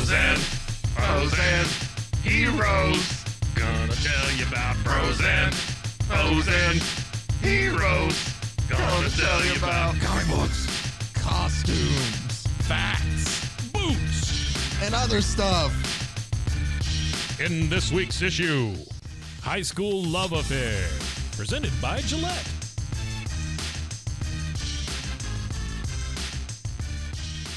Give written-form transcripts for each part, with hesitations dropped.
Bros and heroes. Gonna tell you about bros and heroes. Gonna tell you about comic books, costumes, facts, Boots. and other stuff. In this week's issue, High School Love Affair, presented by Gillette.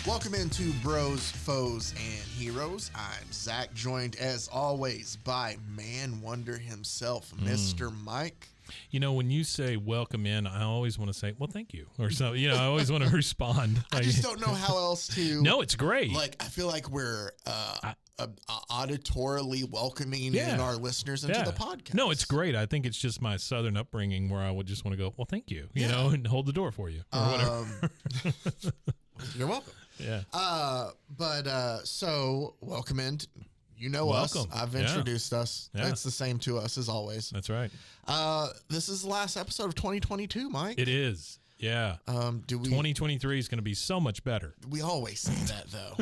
Welcome into Bros, Foes, and Heroes. I'm Zach, joined as always by Man Wonder himself, Mr. Mike. You know, when you say welcome in, I always want to say, well, thank you. Or so, you know, I always want to respond. I just don't know how else to. No, it's great. Like, I feel like we're auditorily welcoming in our listeners into the podcast. No, it's great. I think it's just my Southern upbringing where I would just want to go, well, thank you, you know, and hold the door for you or whatever. You're welcome. Yeah. So welcome in. You know Welcome. us. I've introduced us. Yeah. It's the same to us as always. That's right. This is the last episode of 2022, Mike. It is. Yeah. 2023 is going to be so much better. We always say that though.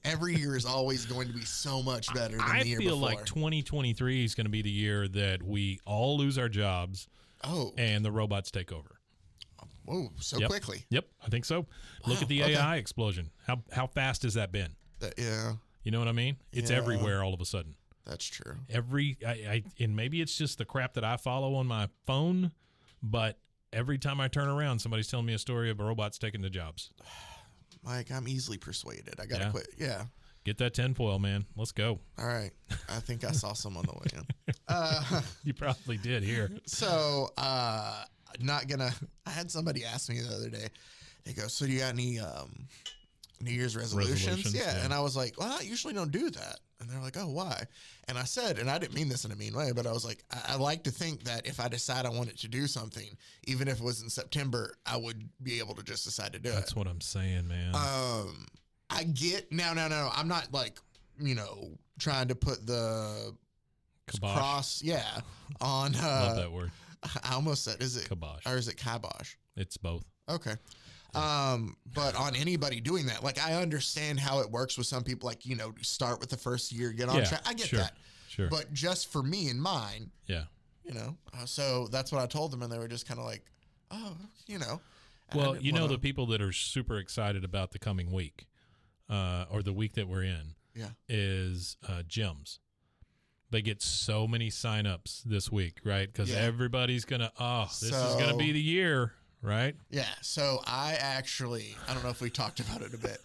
Every year is always going to be so much better than the year before. I feel like 2023 is going to be the year that we all lose our jobs. And the robots take over. Whoa, so quickly. Yep, I think so. Look at the AI explosion. How fast has that been? Yeah. You know what I mean? It's everywhere all of a sudden. That's true. And maybe it's just the crap that I follow on my phone, but every time I turn around, somebody's telling me a story of robots taking the jobs. Mike, I'm easily persuaded. I got to quit. Yeah. Get that tinfoil, man. Let's go. All right. I think I saw some on the way in. You probably did here. So, I had somebody ask me the other day, they go, so do you got any New Year's resolutions? Yeah. And I was like, well, I usually don't do that. And they're like, oh, why? And I said, and I didn't mean this in a mean way, but I was like, I like to think that if I decide I wanted to do something, even if it was in September, I would be able to just decide to do it. That's what I'm saying, man. I get, no. I'm not like, trying to put the kibosh. Cross, on. Love that word. I almost said, is it kibosh or is it kibosh? It's both. Okay. But on anybody doing that, like I understand how it works with some people, like, start with the first year, get on track. I get that. Sure. But just for me and mine, so that's what I told them. And they were just kind of like, oh, Well, the people that are super excited about the coming week, or the week that we're in, is gyms. They get so many signups this week, right? Because everybody's going to, this is going to be the year, right? Yeah. So I don't know if we talked about it a bit.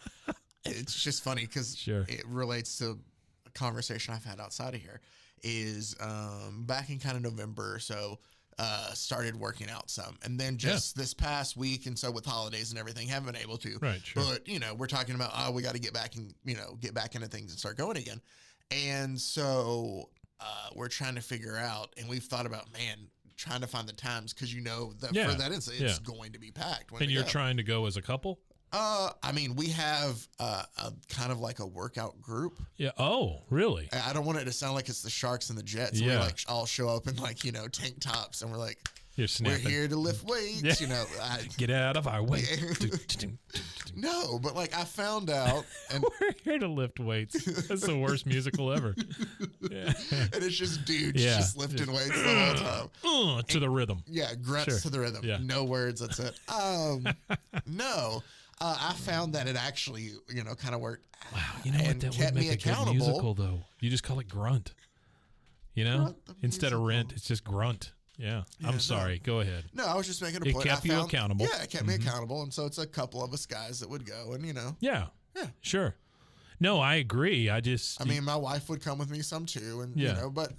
It's just funny because it relates to a conversation I've had outside of here is back in kind of November or so, started working out some. And then just this past week, and so with holidays and everything, haven't been able to. Right, sure. But, we're talking about, we got to get back and, get back into things and start going again. And so we're trying to figure out, and we've thought about, trying to find the times because for that it's going to be packed. And you're trying to go as a couple? We have a kind of like a workout group. Yeah. Oh, really? I don't want it to sound like it's the Sharks and the Jets. Yeah. We like all show up in like tank tops, and we're like, we're here to lift weights. Yeah. Get out of our way. No, but like I found out, and we're here to lift weights. That's the worst musical ever. Yeah. And it's just dudes just lifting weights the whole time. To the rhythm. Yeah, grunts to the rhythm. Yeah. No words. That's it. No. I found that it actually, kind of worked. Wow, you know what? That would make a good musical, though. You just call it grunt. Grunt instead of rent, it's just grunt. Yeah. I'm sorry. Go ahead. No, I was just making a point. It kept you accountable. Yeah, it kept me accountable. And so it's a couple of us guys that would go and, Yeah. Sure. No, I agree. My wife would come with me some too. And, but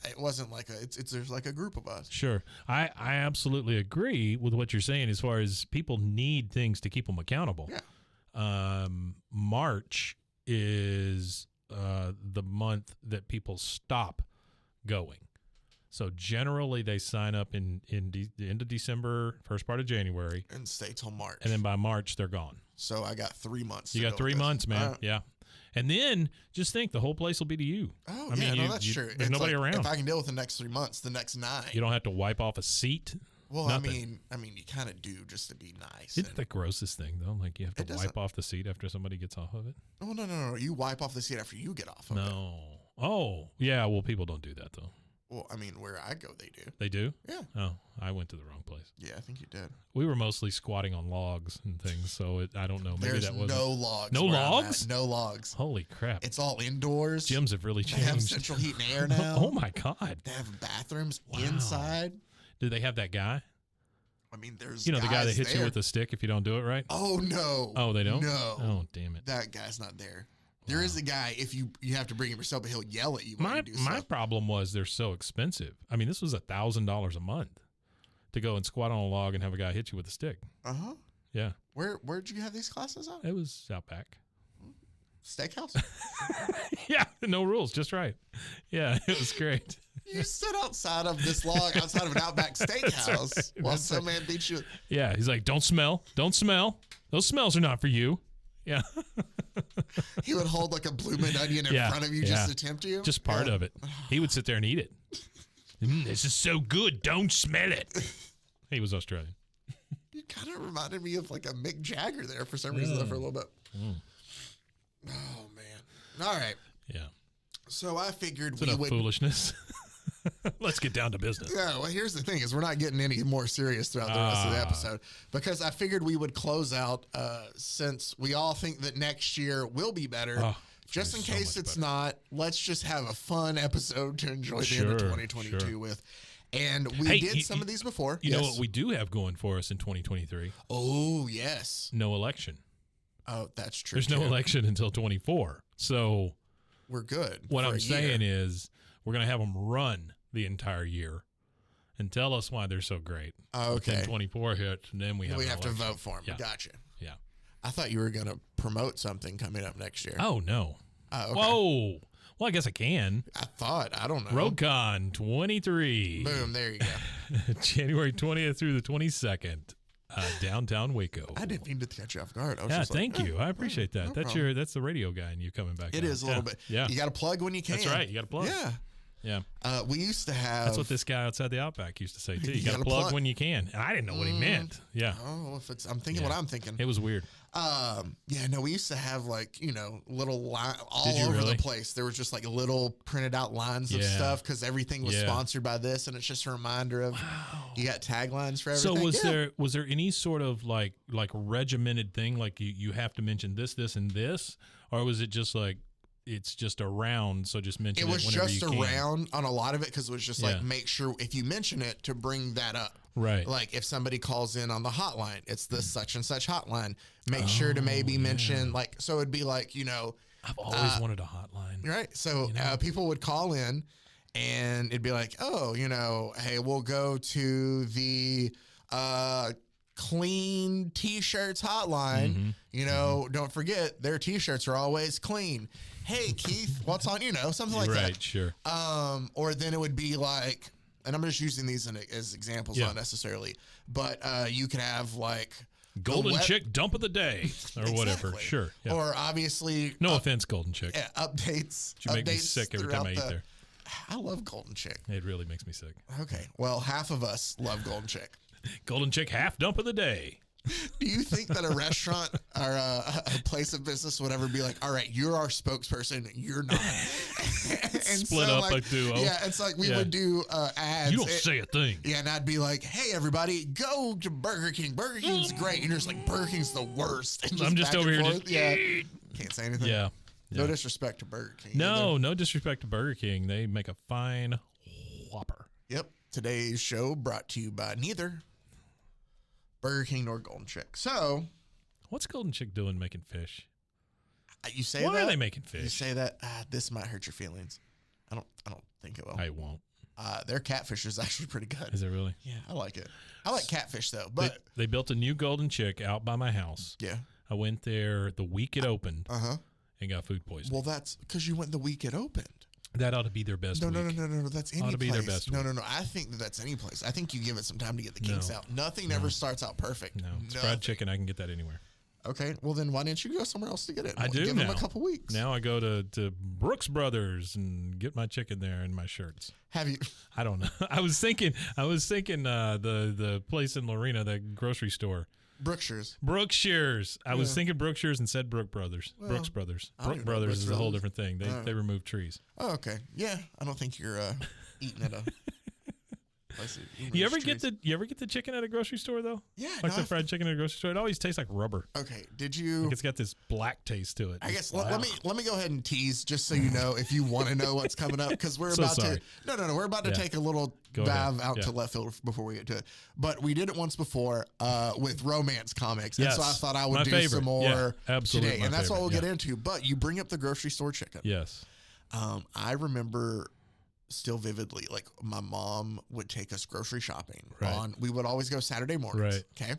it wasn't like there's like a group of us. Sure. I absolutely agree with what you're saying as far as people need things to keep them accountable. Yeah. March is the month that people stop going. So generally they sign up in the end of December, first part of January. And stay till March. And then by March, they're gone. So I got 3 months. You got 3 months, man. Yeah. And then just think the whole place will be to you. Oh, that's true. There's nobody around. If I can deal with the next 3 months, the next 9. You don't have to wipe off a seat. Well, Nothing. I mean, you kind of do just to be nice. Isn't that the grossest thing though? Like you have to wipe off the seat after somebody gets off of it. Oh no! You wipe off the seat after you get off of it. No. Oh, yeah. Well, people don't do that though. Well, I mean, where I go, they do. They do? Yeah. Oh, I went to the wrong place. Yeah, I think you did. We were mostly squatting on logs and things, so I don't know. Maybe that wasn't. No logs. No logs? No logs. Holy crap! It's all indoors. Gyms have really They changed. have central heat and air now. Oh my god! They have bathrooms Wow. inside. Do they have that guy? I mean, there's the guy that hits there. you with a stick if you don't do it right. Oh no! Oh, they don't. No. Oh, damn it! That guy's not there. There is a guy, if you have to bring him yourself, but he'll yell at you when My you do stuff. problem was they're so expensive. I mean, this was $1,000 a month to go and squat on a log and have a guy hit you with a stick. Uh-huh. Yeah. Where'd you have these classes on? It was Outback. Steakhouse? Yeah, no rules, just right. Yeah, it was great. You sit outside of this log, outside of an Outback Steakhouse, right. while some man beats you. Yeah, he's like, don't smell. Don't smell. Those smells are not for you. Yeah. He would hold like a bloomin' onion in front of you just to tempt you. Just part of it. He would sit there and eat it. This is so good. Don't smell it. He was Australian. You kind of reminded me of like a Mick Jagger there for some reason for a little bit. Oh, man. All right. Yeah. So I figured It's enough would... foolishness. Let's get down to business. Yeah, well, here's the thing is we're not getting any more serious throughout the rest of the episode because I figured we would close out since we all think that next year will be better. Just in case it's not, let's just have a fun episode to enjoy the end of 2022 with. And we did some of these before. You know what we do have going for us in 2023? Oh, yes. No election. Oh, that's true. There's no election until 24. So we're good. What I'm saying is we're going to have them run the entire year and tell us why they're so great. Okay. Then 24 hits, and then we have to vote for them. Yeah. Gotcha. Yeah. I thought you were going to promote something coming up next year. Oh, no. Okay. Whoa. Well, I guess I can. I don't know. RoadCon 23. Boom, there you go. January 20th through the 22nd. Downtown Waco. I didn't mean to catch you off guard. Thank you. I appreciate that. That's the radio guy and you coming back. It is a little bit. Yeah. You got to plug when you can. That's right. You got to plug. Yeah. Yeah. We used to have. That's what this guy outside the Outback used to say too. You got to plug when you can. And I didn't know what he meant. Yeah. Oh, if it's, I'm thinking what I'm thinking. It was weird. Yeah, no, we used to have like, little line all over the place. There was just like little printed out lines of stuff because everything was sponsored by this, and it's just a reminder of you got taglines for everything. So was there any sort of like regimented thing, like you have to mention this, and this, or was it just like it's just around, so just mention it whenever you can? It was just around on a lot of it because it was just like make sure if you mention it to bring that up. Right. Like if somebody calls in on the hotline, it's the such and such hotline. Make sure to maybe mention so it'd be like, I've always wanted a hotline. Right. So people would call in and it'd be like, oh, hey, we'll go to the clean T-shirts hotline. Don't forget their T-shirts are always clean. Hey, Keith, what's on, something like that. Right, sure. Or then it would be like, and I'm just using these as examples, not necessarily, but you could have like Golden Chick dump of the day or whatever. Sure. Yeah. Or obviously, no offense, Golden Chick. Yeah, updates. You make me sick every time I eat there. I love Golden Chick. It really makes me sick. Okay. Well, half of us love Golden Chick. Golden Chick half dump of the day. Do you think that a restaurant or a place of business would ever be like, all right, you're our spokesperson, you're not? And split up like duo. Yeah, it's like we would do ads. You don't say a thing. Yeah, and I'd be like, hey, everybody, go to Burger King. Burger King's great. And you're just like, Burger King's the worst. I'm just over here just can't say anything. Yeah. No disrespect to Burger King. No disrespect to Burger King. They make a fine Whopper. Yep. Today's show brought to you by neither Burger King nor Golden Chick. So, what's Golden Chick doing making fish? You say that? Why are they making fish? You say that. This might hurt your feelings. I don't think it will. I won't. Their catfish is actually pretty good. Is it really? Yeah, I like it. I like catfish though. But they built a new Golden Chick out by my house. Yeah. I went there the week it opened. And got food poisoning. Well, that's because you went the week it opened. That ought to be their best week. No. That's any ought to place. Be their best no. I think that's any place. I think you give it some time to get the kinks out. Nothing ever starts out perfect. No. It's fried chicken. I can get that anywhere. Okay, well then why didn't you go somewhere else to get it? I do Give now. them a couple weeks. Now I go to Brooks Brothers and get my chicken there and my shirts. Have you? I don't know. I was thinking the place in Lorena, the grocery store. Brookshires. I was thinking Brookshires and said Brooks Brothers. Brooks Brothers. Brooks Brothers is a whole different thing. They remove trees. Oh, okay. Yeah, I don't think you're eating at a place. You ever get the chicken at a grocery store though? Yeah, like the fried chicken at a grocery store. It always tastes like rubber. Okay, did you? Like it's got this black taste to it. I guess let me go ahead and tease just so you know if you want to know what's coming up because we're about to. No, we're about to take a little dive out to left field before we get to it. But we did it once before with romance comics, and so I thought I would do some more today, and that's what we'll get into. But you bring up the grocery store chicken. Yes, I remember. Still vividly, like my mom would take us grocery shopping we would always go Saturday mornings. Okay.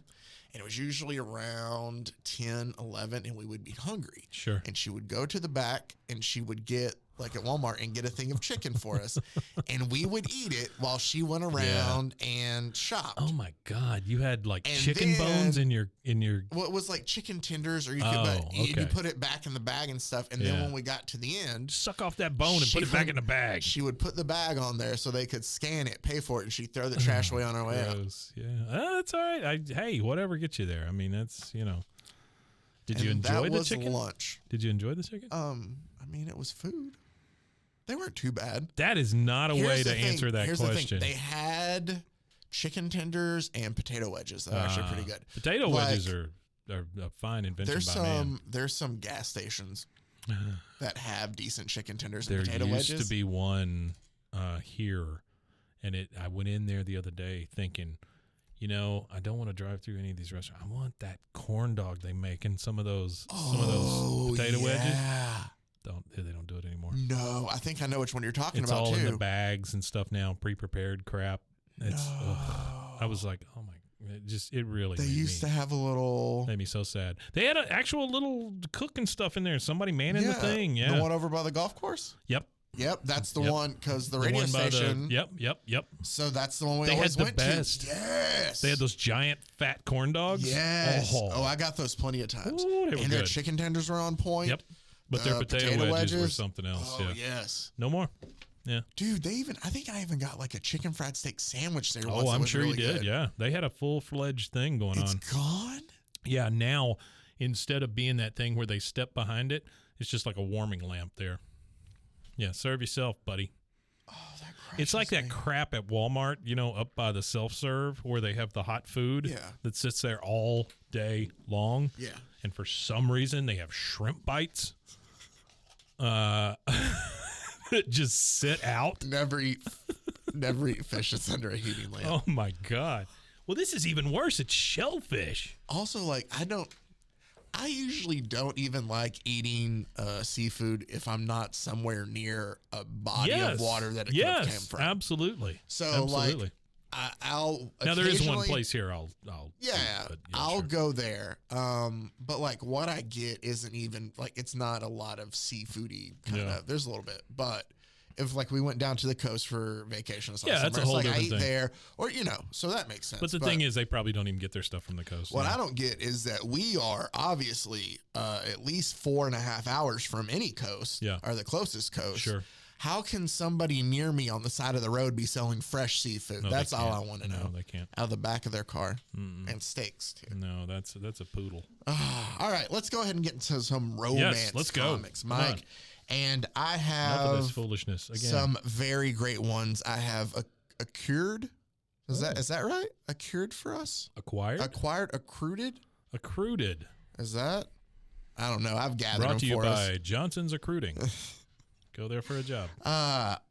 And it was usually around 10, 11, and we would be hungry. Sure. And she would go to the back and she would get, like at Walmart, and get a thing of chicken for us. And we would eat it while she went around and shopped. Oh my God. You had like chicken bones in your well, it was like chicken tenders, or you put it back in the bag and stuff. And then when we got to the end, suck off that bone and put it back in the bag. She would put the bag on there so they could scan it, pay for it, and she'd throw the trash away on her way out. Yeah. That's all right. Hey, whatever gets you there. I mean, that's, Did you enjoy the chicken? Lunch. Did you enjoy the chicken? I mean, it was food. They weren't too bad. That is not a way to answer that question. They had chicken tenders and potato wedges that are actually pretty good. Potato wedges are a fine invention by man. There's some gas stations that have decent chicken tenders and potato wedges. There used to be one here, and I went in there the other day thinking, I don't want to drive through any of these restaurants. I want that corn dog they make in some of those potato wedges. They don't do it anymore. No, I think I know which one you're talking about. It's all in the bags and stuff now, pre-prepared crap. I was like, oh my, it really. They used to have a little. Made me so sad. They had an actual little cooking stuff in there. Somebody manning the thing. Yeah, the one over by the golf course. Yep, that's the one because the radio station. Yep. So that's the one we always went to. Yes, they had those giant fat corn dogs. Yes. Oh, I got those plenty of times. Ooh, and their chicken tenders were on point. Yep. But their potato wedges were something else. Oh, yes. No more. Yeah. Dude, I think I even got like a chicken fried steak sandwich there once. Oh, I'm sure really you did. Good. Yeah. They had a full-fledged thing going on. It's gone? Yeah. Now, instead of being that thing where they step behind it, it's just like a warming lamp there. Yeah. Serve yourself, buddy. Oh, that crap. It's like that crap at Walmart, up by the self-serve where they have the hot food that sits there all day long. Yeah. And for some reason, they have shrimp bites. Just sit out. Never eat fish that's under a heating lamp. Oh my God. Well, this is even worse. It's shellfish. Also, I usually don't even like eating seafood if I'm not somewhere near a body of water that it could have came from. Absolutely. So I'll now there is one place here I'll go there. But what I get isn't even it's not a lot of seafoody kind of. There's a little bit, but if we went down to the coast for vacation or something, that's a whole different I eat thing. there, or so that makes sense. But the thing is, they probably don't even get their stuff from the coast. What I don't get is that we are obviously at least 4.5 hours from any coast, or the closest coast. Sure. How can somebody near me on the side of the road be selling fresh seafood? That's all I want to know. No, they can't. Out of the back of their car. And steaks, too. No, that's a poodle. All right, let's go ahead and get into some romance comics, Mike. And I have enough of this foolishness. Again. Some very great ones. I have a cured. Is that right? A cured for us? Acquired? Accrued? Accrued. Is that? I don't know. I've gathered Brought them to you for by us. Johnson's Accruing. Go there for a job.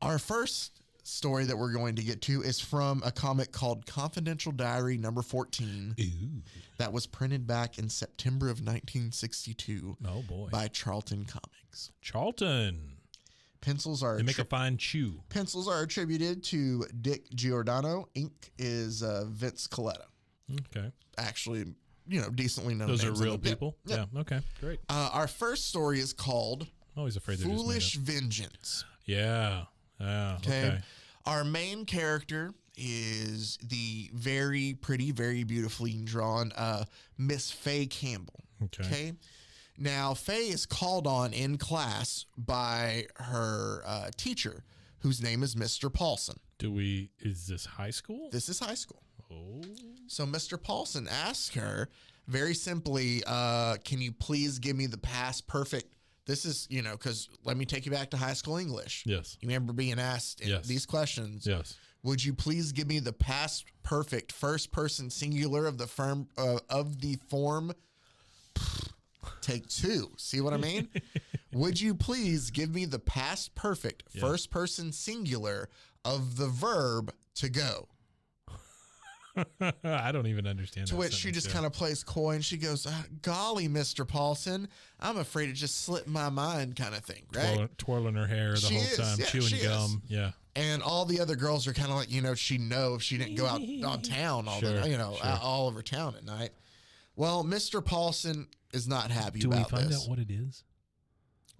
Our first story that we're going to get to is from a comic called Confidential Diary number 14. Ooh. That was printed back in September of 1962. Oh, boy. By Charlton Comics. Charlton. They make a fine chew. Pencils are attributed to Dick Giordano. Ink is Vince Coletta. Okay. Actually, decently known. Those are real people? Yeah. Okay, great. Our first story is called Always afraid they're Foolish Vengeance. Yeah. Okay. Our main character is the very pretty, very beautifully drawn Miss Faye Campbell. Okay. Now, Faye is called on in class by her teacher, whose name is Mr. Paulson. Is this high school? This is high school. Oh. So Mr. Paulson asks her very simply, can you please give me the past perfect? This is, because let me take you back to high school English. Yes. You remember being asked these questions. Yes. Would you please give me the past perfect first person singular of the form Take two. See what I mean? Would you please give me the past perfect first person singular of the verb to go? I don't even understand. To which she just kind of plays coy and she goes, golly, Mr. Paulson, I'm afraid it just slipped my mind kind of thing, right? Twirling her hair the whole time, chewing gum. Is. Yeah. And all the other girls are kind of like, she knows she didn't go out on town all over town at night. Well, Mr. Paulson is not happy about this. Do we find out what it is?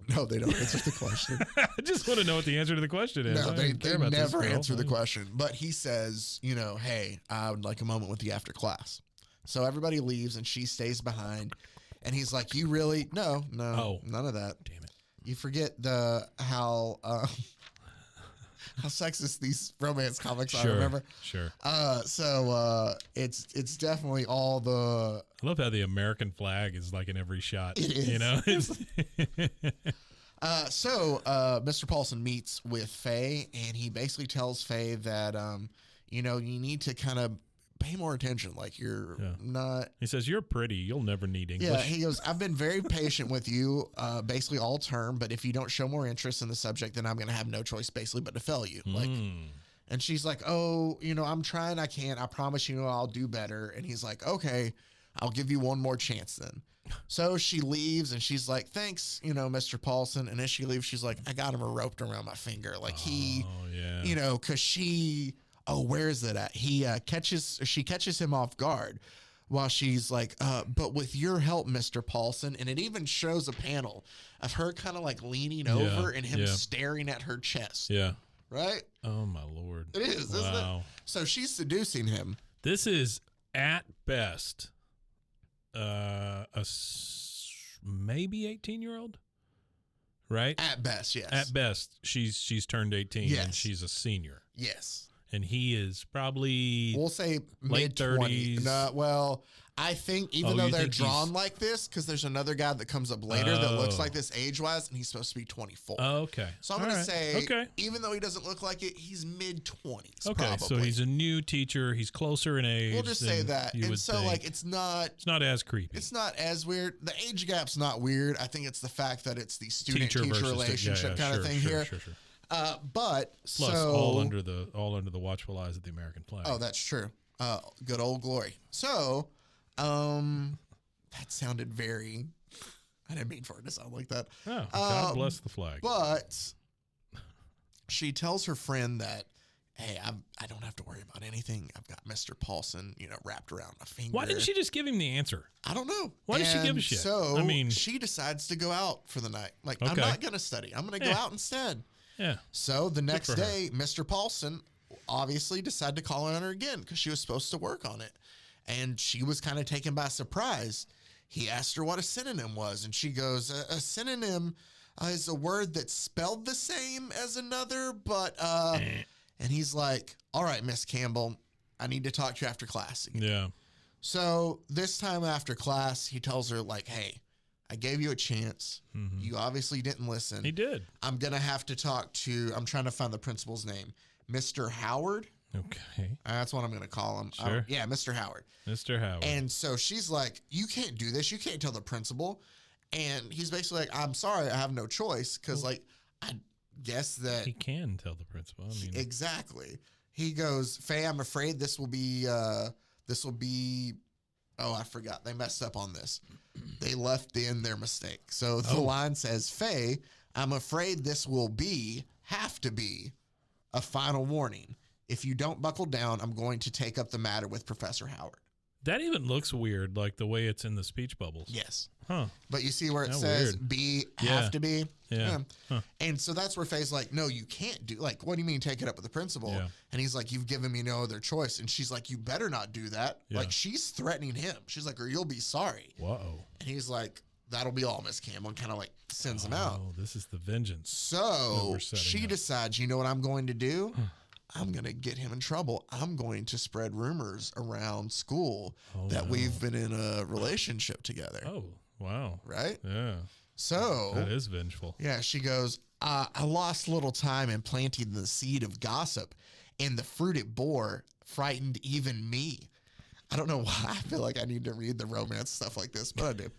No, they don't answer the question. I just want to know what the answer to the question is. No, they never answer the question. But he says, hey, I would like a moment with you after class. So everybody leaves and she stays behind. And he's like, you really? No, none of that. Damn it. You forget how sexist these romance comics are, remember? Sure. So it's definitely all the... I love how the American flag is like in every shot. It is. So Mr. Paulson meets with Faye, and he basically tells Faye that, you need to kind of pay more attention. Like you're not... He says, you're pretty. You'll never need English. Yeah, he goes, I've been very patient with you basically all term, but if you don't show more interest in the subject, then I'm going to have no choice basically but to fail you. And she's like, oh, I'm trying. I can't. I promise I'll do better. And he's like, okay, I'll give you one more chance then. So she leaves and she's like, thanks, Mr. Paulson. And as she leaves, she's like, I got him roped around my finger. Like because she... Oh, where is it at? She catches him off guard while she's like, but with your help, Mr. Paulson. And it even shows a panel of her kind of like leaning over and him staring at her chest. Yeah. Right? Oh, my Lord. It is, isn't it? So she's seducing him. This is at best maybe 18-year-old. Right? At best, yes. At best, she's turned 18 and she's a senior. Yes. And he is probably, we'll say late 30s. No, well, I think even though they're drawn like this, because there's another guy that comes up later that looks like this age-wise, and he's supposed to be 24. Oh, okay. So I'm going to say, even though he doesn't look like it, he's mid-20s, okay, probably. So he's a new teacher. He's closer in age. We'll just say that. And so, think. It's not as creepy. It's not as weird. The age gap's not weird. I think it's the fact that it's the student-teacher relationship kind of thing here. Sure. But plus all under the watchful eyes of the American flag. Oh, that's true. Good old glory. So, that sounded very. I didn't mean for it to sound like that. Oh, God bless the flag. But she tells her friend that, hey, I don't have to worry about anything. I've got Mr. Paulson, wrapped around my finger. Why didn't she just give him the answer? I don't know. Why did she give a shit? So she decides to go out for the night. Like, I'm not going to study. I'm going to go out instead. Yeah. So the next day, Mr. Paulson obviously decided to call on her again because she was supposed to work on it. And she was kind of taken by surprise. He asked her what a synonym was. And she goes, a synonym is a word that's spelled the same as another, but, and he's like, all right, Miss Campbell, I need to talk to you after class again. Yeah. So this time after class, he tells her like, hey, I gave you a chance. Mm-hmm. You obviously didn't listen. He did. I'm going to have to talk to, I'm trying to find the principal's name, Mr. Howard. Okay. That's what I'm going to call him. Sure. Yeah, Mr. Howard. Mr. Howard. And so she's like, you can't do this. You can't tell the principal. And he's basically like, I'm sorry, I have no choice. Because, I guess that. He can tell the principal. I mean. Exactly. He goes, Faye, I'm afraid this will be, oh, I forgot. They messed up on this. They left in their mistake. So the line says, Faye, I'm afraid this will have to be a final warning. If you don't buckle down, I'm going to take up the matter with Professor Howard. That even looks weird, like the way it's in the speech bubbles. Yes. Huh. But you see where it How says weird. be, have to be? Yeah. Huh. And so that's where Faye's like, no, you can't do, like, what do you mean take it up with the principal? Yeah. And he's like, you've given me no other choice. And she's like, you better not do that. Yeah. Like, she's threatening him. She's like, or you'll be sorry. Whoa. And he's like, that'll be all, Miss Campbell, and kind of like sends him out. Oh, this is the vengeance. So she decides, you know what I'm going to do? I'm going to get him in trouble. I'm going to spread rumors around school that we've been in a relationship together. Oh, wow. Right? Yeah. So That is vengeful. yeah, she goes, I lost little time in planting the seed of gossip, and the fruit it bore frightened even me. I don't know why I feel like I need to read the romance stuff like this, but I do.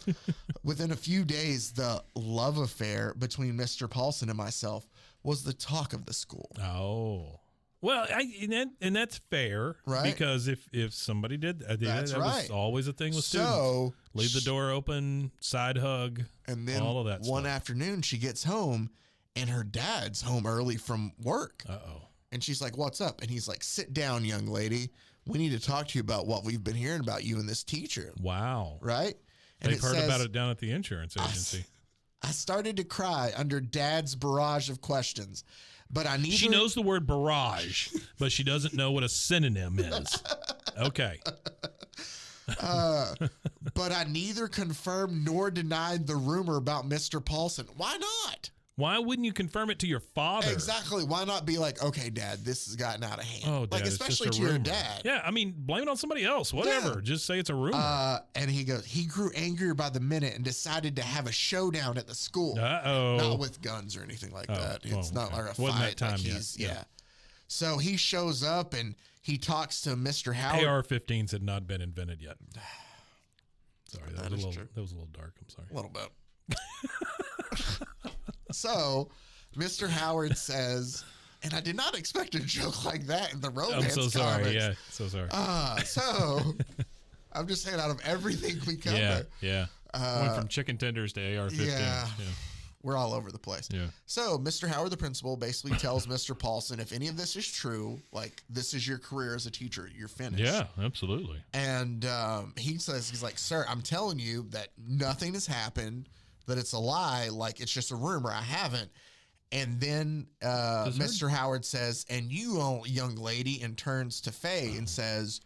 Within a few days, the love affair between Mr. Paulson and myself was the talk of the school. Oh. Well, and that's fair, right? Because if somebody did that, that's that right. was always a thing with students. So leave the door open, side hug, and then all of that one stuff. afternoon she gets home, and her dad's home early from work. Uh-oh. And she's like, "What's up?" And he's like, "Sit down, young lady. We need to talk to you about what we've been hearing about you and this teacher." Wow. Right? And They've heard about it down at the insurance agency. I started to cry under Dad's barrage of questions. But She knows the word barrage, but she doesn't know what a synonym is. Okay. But I neither confirmed nor denied the rumor about Mr. Paulson. Why not? Why wouldn't you confirm it to your father? Exactly. Why not be like, okay, Dad, this has gotten out of hand. Oh, Dad, like, especially to your dad. Yeah, I mean, blame it on somebody else. Whatever. Yeah. Just say it's a rumor. And he goes, he grew angrier by the minute and decided to have a showdown at the school. Uh-oh. Not with guns or anything like that. It's not like a Wasn't fight. that time like yet. Yeah. So he shows up and he talks to Mr. Howard. AR-15s had not been invented yet. Sorry, that was a little dark. I'm sorry. A little bit. So Mr. Howard says, and I did not expect a joke like that in the romance. I'm so sorry. comics. Yeah, so sorry. So I'm just saying, out of everything we cover, Yeah. Went from chicken tenders to AR-15. Yeah. We're all over the place. Yeah. So Mr. Howard, the principal, basically tells Mr. Paulson, if any of this is true, like, this is your career as a teacher. You're finished. Yeah, absolutely. And he says, he's like, sir, I'm telling you that nothing has happened, that it's a lie. Like, it's just a rumor. I haven't. And then Mr. Howard says, and you, young lady, and turns to Faye and says,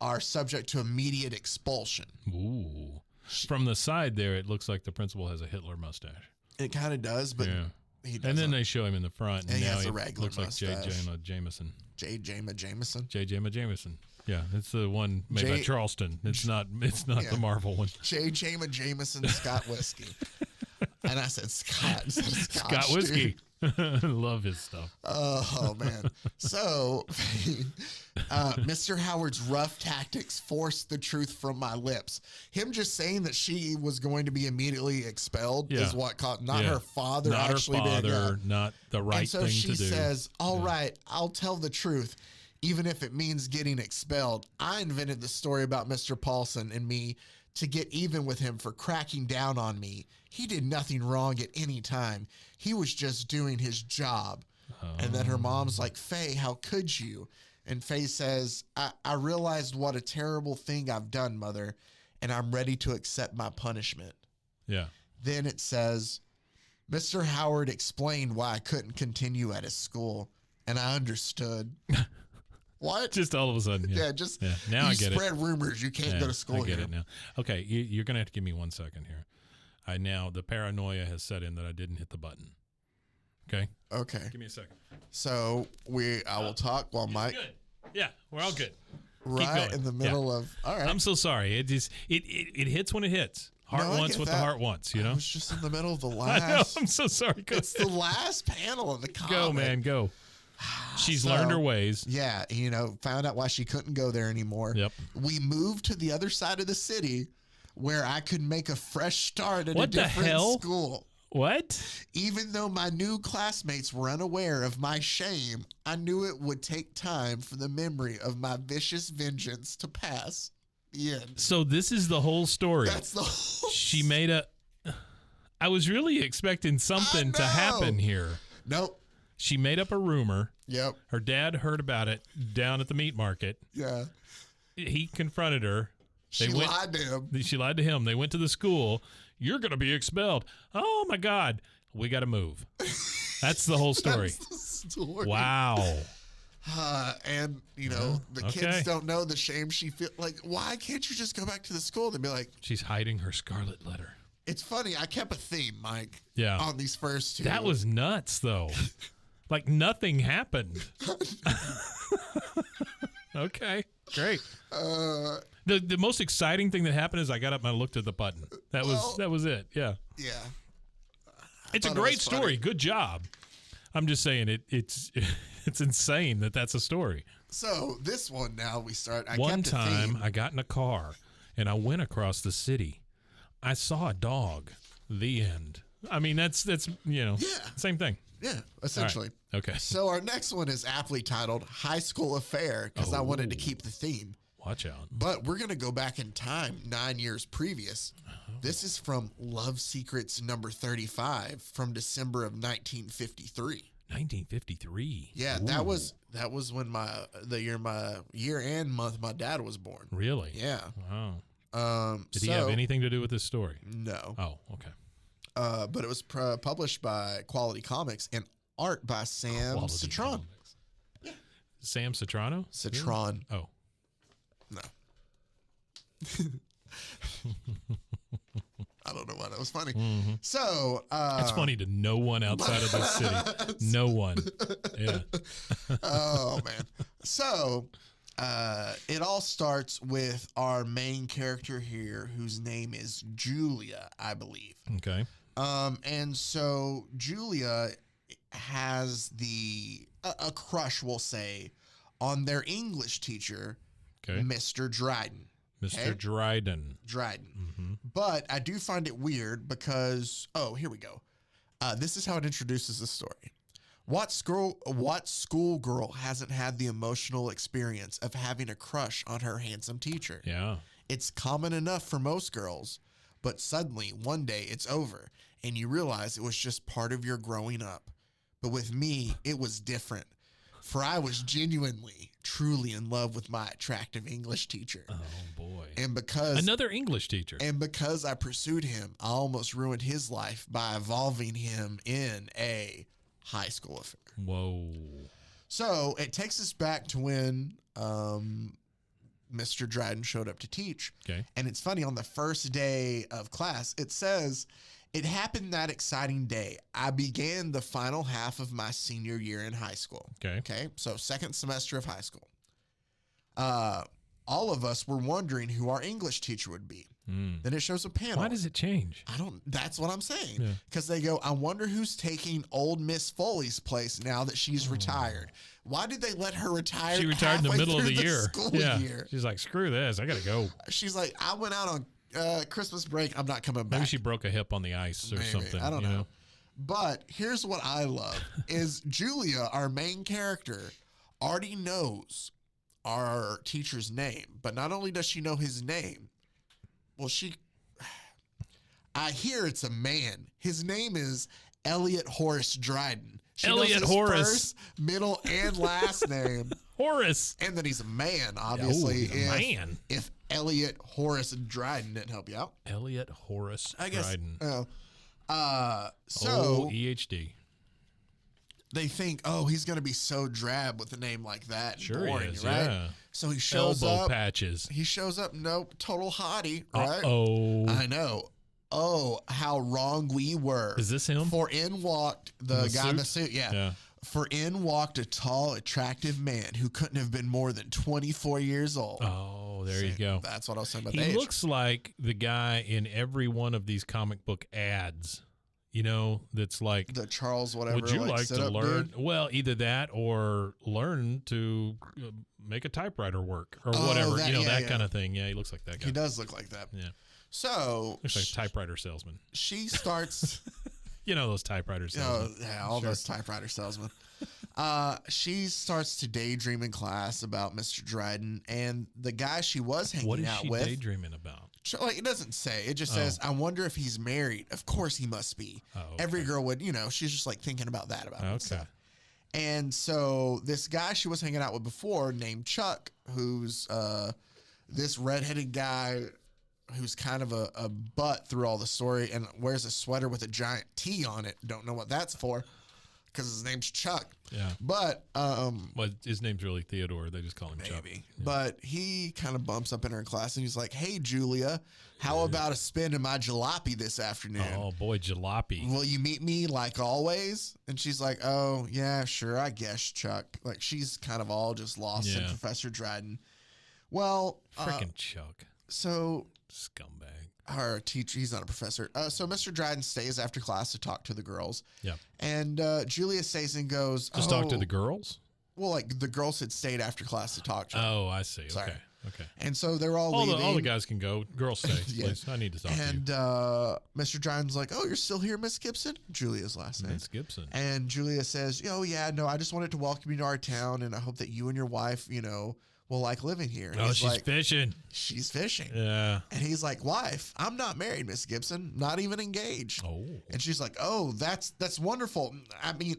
are subject to immediate expulsion. Ooh. From the side there, it looks like the principal has a Hitler mustache. It kind of does, but he doesn't. And then they show him in the front, and he now has he a regular looks like J. mustache. Jameson. J. Jameson. J. Jameson. Yeah, it's the one made by Charleston. It's not the Marvel one. J. Jameson Scott whiskey. And I said Scott. Scott whiskey. Love his stuff. Oh man. So Mr. Howard's rough tactics forced the truth from my lips. Him just saying that she was going to be immediately expelled is what caught, not her father not actually her father, being not the right thing to do. And so she says, all right, I'll tell the truth, even if it means getting expelled. I invented the story about Mr. Paulson and me to get even with him for cracking down on me. He did nothing wrong at any time. He was just doing his job. And then her mom's like, Faye, how could you? And Faye says, I realized what a terrible thing I've done, Mother, and I'm ready to accept my punishment. Yeah. Then it says, Mr. Howard explained why I couldn't continue at his school, and I understood. What? Just all of a sudden. Yeah. Now I get it. You spread rumors. You can't go to school here. I get it now. Okay, you're going to have to give me 1 second here. The paranoia has set in that I didn't hit the button. Okay? Okay. Give me a second. So I will talk while Mike. Good. Yeah, we're all good. Right in the middle of. All right. I'm so sorry. It hits when it hits. Heart wants what the heart wants. You know. I was just in the middle of the last. I know. I'm so sorry. It's the last panel of the comic. Go, man, go. She's learned her ways. Yeah, found out why she couldn't go there anymore. Yep. We moved to the other side of the city, where I could make a fresh start at a different school. What? Even though my new classmates were unaware of my shame, I knew it would take time for the memory of my vicious vengeance to pass. The end. So this is the whole story. That's the whole She made I was really expecting something to happen here. Nope. She made up a rumor. Yep. Her dad heard about it down at the meat market. Yeah. He confronted her. She lied to him. She lied to him. They went to the school. You're going to be expelled. Oh, my God. We got to move. That's the whole story. That's the story. Wow. And, the kids don't know the shame she feels. Like, why can't you just go back to the school? They'd be like, she's hiding her scarlet letter. It's funny. I kept a theme, Mike, yeah, on these first two. That was nuts, though. Like, nothing happened. Okay, great. The most exciting thing that happened is I got up and I looked at the button. That was it. Yeah. Yeah. It's a great story. Good job. I'm just saying it's insane that that's a story. So this one now we start. One time I got in a car and I went across the city. I saw a dog. The end. I mean, that's same thing. Yeah, essentially. Right. Okay. So our next one is aptly titled High School Affair because I wanted to keep the theme. Watch out. But we're going to go back in time 9 years previous. This is from Love Secrets number 35 from December of 1953. 1953. Yeah, Ooh. that was when my year and month my dad was born. Really? Yeah. Wow. Did he have anything to do with this story? No. Oh, okay. But it was published by Quality Comics and art by Sam Citron. Yeah. Sam Citrano? Citron. Oh. No. I don't know why that was funny. Mm-hmm. So it's funny to no one outside of this city. No one. Yeah. Oh man. So it all starts with our main character here, whose name is Julia, I believe. Okay. And so Julia has a crush, we'll say, on their English teacher, Mr. Dryden. Mr. Dryden. Mm-hmm. But I do find it weird because, here we go. This is how it introduces the story. What schoolgirl hasn't had the emotional experience of having a crush on her handsome teacher? Yeah. It's common enough for most girls, but suddenly one day it's over and you realize it was just part of your growing up. But with me, it was different. For I was genuinely, truly in love with my attractive English teacher. Oh, boy. And because... Another English teacher. And because I pursued him, I almost ruined his life by involving him in a high school affair. Whoa. So it takes us back to when Mr. Dryden showed up to teach. Okay. And it's funny, on the first day of class, it says... It happened that exciting day. I began the final half of my senior year in high school. Okay. So second semester of high school. All of us were wondering who our English teacher would be. Then it shows a panel. Why does it change? That's what I'm saying. Because they go, I wonder who's taking old Miss Foley's place now that she's retired. Why did they let her retire? She retired in the middle of the year. Year? She's like, screw this. I got to go. She's like, I went out on Christmas break. I'm not coming back. Maybe she broke a hip on the ice or something. I don't know. But here's what I love is Julia, our main character, already knows our teacher's name. But not only does she know his name, I hear it's a man. His name is Elliot Horace Dryden. She knows his first, middle, and last name. Horace. And then he's a man, obviously. Man. If Elliot Horace Dryden didn't help you out. Elliot Horace Dryden. So EHD. They think, he's going to be so drab with a name like that. Sure boring, he is, right? yeah. So he shows Elbow up. patches. He shows up, nope, total hottie, right? Uh-oh. I know. Oh, how wrong we were. Is this him? For in walked the guy in the suit. Yeah. For in walked a tall, attractive man who couldn't have been more than 24 years old. Oh, there you go. That's what I was saying about He age. looks like the guy in every one of these comic book ads. That's like the Charles whatever. Would you like to learn? Dude? Well, either that or learn to make a typewriter work or whatever. That kind of thing. Yeah, he looks like that guy. He does look like that. Yeah. So looks like a typewriter salesman. She starts. Those typewriter salesmen. All those typewriter salesmen. She starts to daydream in class about Mr. Dryden, and the guy she was hanging out with. What is she daydreaming about? Like, it doesn't say. It just says, I wonder if he's married. Of course he must be. Oh, okay. Every girl would, she's just like thinking about that about him. Okay. And stuff. And so this guy she was hanging out with before named Chuck, who's this redheaded guy who's kind of a butt through all the story and wears a sweater with a giant T on it. Don't know what that's for because his name's Chuck. Yeah. But well, his name's really Theodore. They just call him Chuck. Yeah. But he kind of bumps up in her class and he's like, "Hey, Julia, how about a spin in my jalopy this afternoon?" Oh, boy, jalopy. "Will you meet me like always?" And she's like, "Oh, yeah, sure, I guess, Chuck." Like, she's kind of all just lost in Professor Dryden. Well, freaking Chuck. So scumbag. Our teacher, he's not a professor. So Mr. Dryden stays after class to talk to the girls. Yeah. And Julia stays and goes, Just talk to the girls? Well, like the girls had stayed after class to talk to them. Oh, I see. Sorry. Okay. And so they're all leaving. All the guys can go. Girls stay, please. I need to talk to you. And Mr. Dryden's like, "Oh, you're still here, Miss Gibson?" Julia's last name. Miss Gibson. And Julia says, "Oh, yeah, no, I just wanted to welcome you to our town, and I hope that you and your wife, will like living here." And she's like, fishing. She's fishing. Yeah. And he's like, "Wife, I'm not married, Miss Gibson, not even engaged." Oh. And she's like, "Oh, that's wonderful. I mean,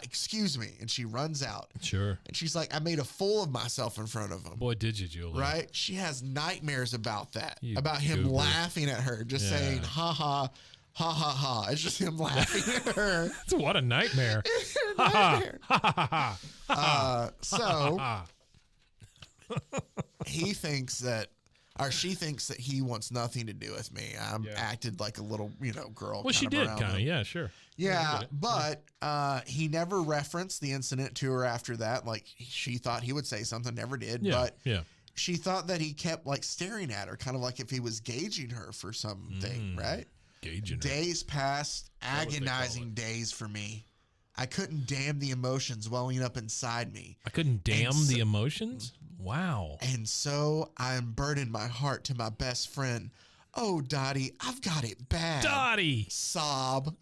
excuse me." And she runs out. Sure. And she's like, "I made a fool of myself in front of him." Boy, did you, Julia. Right? She has nightmares about that, You about him goober. laughing at her, just saying, "Ha ha." Ha ha ha. It's just him laughing at her. What a nightmare. Ha ha ha ha. So he thinks that, or she thinks that he wants nothing to do with me. I'm acted like a little, girl. Well, she did kind of. Yeah, sure. Yeah, but he never referenced the incident to her after that. Like, she thought he would say something, never did. Yeah, but yeah. She thought that he kept like staring at her, kind of like if he was gauging her for something, right? Gauging her. Days passed, agonizing days for me. I couldn't damn the emotions welling up inside me. I couldn't damn the emotions? Wow. And so I unburdened my heart to my best friend. "Oh, Dottie, I've got it bad." Dottie! Sob.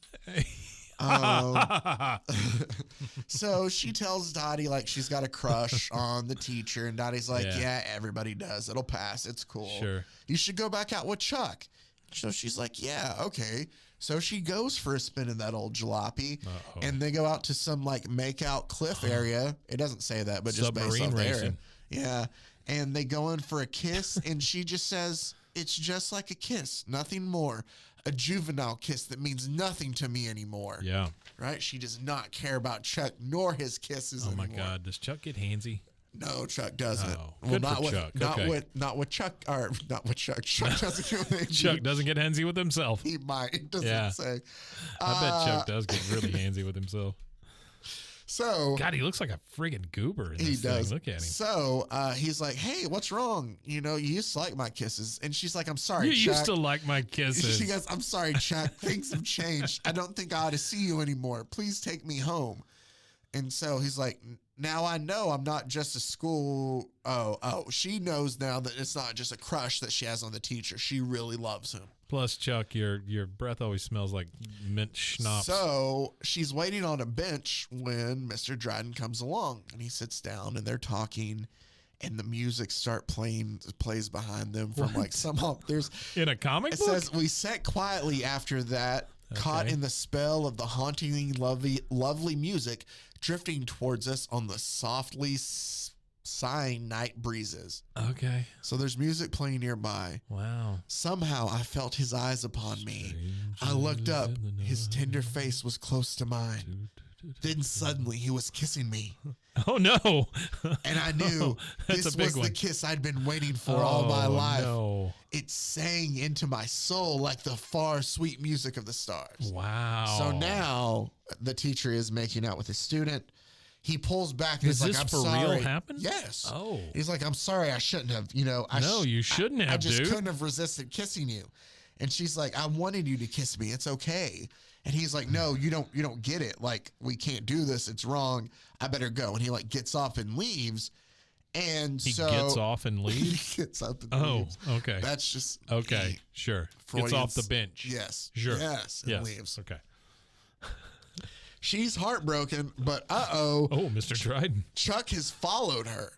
So she tells Dottie like she's got a crush on the teacher, and Dottie's like, yeah, everybody does. It'll pass. It's cool. Sure. You should go back out with Chuck. So she's like, yeah, okay. So she goes for a spin in that old jalopy, and they go out to some like make out cliff area. It doesn't say that, but just based off the area. Yeah. And they go in for a kiss, and she just says, "It's just like a kiss, nothing more. A juvenile kiss that means nothing to me anymore." Yeah. Right? She does not care about Chuck nor his kisses anymore. Oh my God. Does Chuck get handsy? No, Chuck doesn't. Oh, well, good not for with Chuck. not with Chuck, or not with Chuck. Chuck doesn't get Chuck doesn't get handsy with himself. He might. It doesn't say. I bet Chuck does get really handsy with himself. So God, he looks like a friggin' goober in he this does. thing. Look at him. So he's like, "Hey, what's wrong? You used to like my kisses." And she's like, "I'm sorry, You Chuck." used to like my kisses. She goes, "I'm sorry, Chuck. Things have changed. I don't think I ought to see you anymore. Please take me home." And so he's like, "Now I know I'm not just a school." Oh, she knows now that it's not just a crush that she has on the teacher. She really loves him. Plus, Chuck, your breath always smells like mint schnapps. So she's waiting on a bench when Mr. Dryden comes along, and he sits down, and they're talking, and the music plays behind them from like somehow there's in a comic book. It says, "We sat quietly after that, caught in the spell of the hauntingly lovely music drifting towards us on the softly sighing night breezes." Okay. So there's music playing nearby. Wow. Somehow I felt his eyes upon me. I looked up. His tender face was close to mine. Then suddenly he was kissing me. Oh, no. And I knew this was the kiss I'd been waiting for all my life. No. It sang into my soul like the far sweet music of the stars. Wow. So now the teacher is making out with his student. He pulls back and Is he's like, this "I'm for sorry." real happen? Yes. Oh. He's like, "I'm sorry. I shouldn't have, No, you shouldn't have, I just dude. couldn't have resisted kissing you." And she's like, "I wanted you to kiss me. It's okay." And he's like, "No, you don't get it. Like, we can't do this. It's wrong. I better go." And he like gets up and leaves. And he so gets off and leaves? He gets up and leaves. Okay. That's just okay. Sure. Gets off the bench. Yes. Sure. Yes. And leaves. Okay. She's heartbroken, but oh, Mr. Dryden. Chuck has followed her.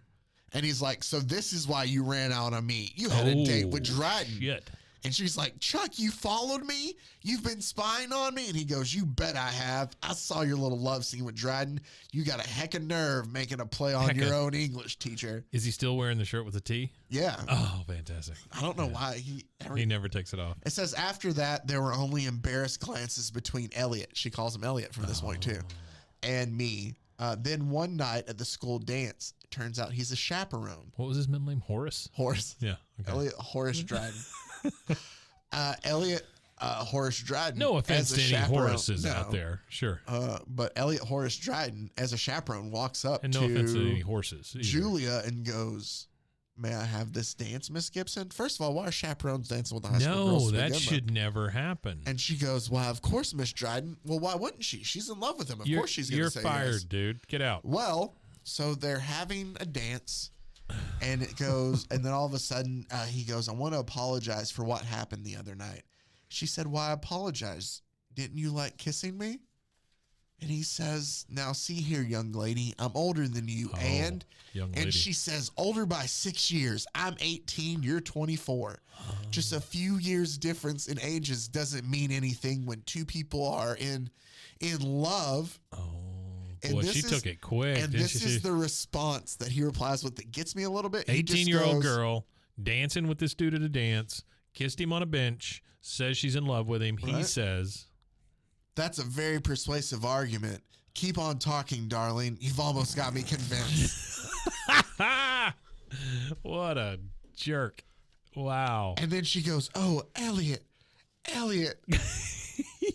And he's like, "So this is why you ran out on me. You had a date with Dryden." Shit. And she's like, Chuck, you followed me? You've been spying on me? And he goes, you bet I have. I saw your little love scene with Dryden. You got a heckin' nerve making a play on your own English teacher. Is he still wearing the shirt with the T? Yeah. Oh, fantastic. I don't know why. He never takes it off. It says after that, there were only embarrassed glances between Elliot. She calls him Elliot from this point, too. And me. Then one night at the school dance, it turns out he's a chaperone. What was his middle name? Horace? Yeah. Okay. Elliot Horace Dryden. Elliot Horace Dryden. No offense to any Horaces out there. Sure. But Elliot Horace Dryden, as a chaperone, walks up and no offense to any horses either. Julia and goes, may I have this dance, Miss Gibson? First of all, why are chaperones dancing with the high school girls? No, that should never happen. And she goes, why, of course, Miss Dryden. Well, why wouldn't she? She's in love with him. Of course she's going to say yes. You're fired, yes. dude. Get out. Well, so they're having a dance. And it goes, and then all of a sudden, he goes, I want to apologize for what happened the other night. She said, why apologize? Didn't you like kissing me? And he says, now see here, young lady, I'm older than you. And she says, older by 6 years. I'm 18, you're 24. Just a few years difference in ages doesn't mean anything when two people are in love. And boy, she took it quick. And this is the response that he replies with that gets me a little bit. 18-year-old girl dancing with this dude at a dance, kissed him on a bench, says she's in love with him. Right? He says, that's a very persuasive argument. Keep on talking, darling. You've almost got me convinced. What a jerk. Wow. And then she goes, oh, Elliot.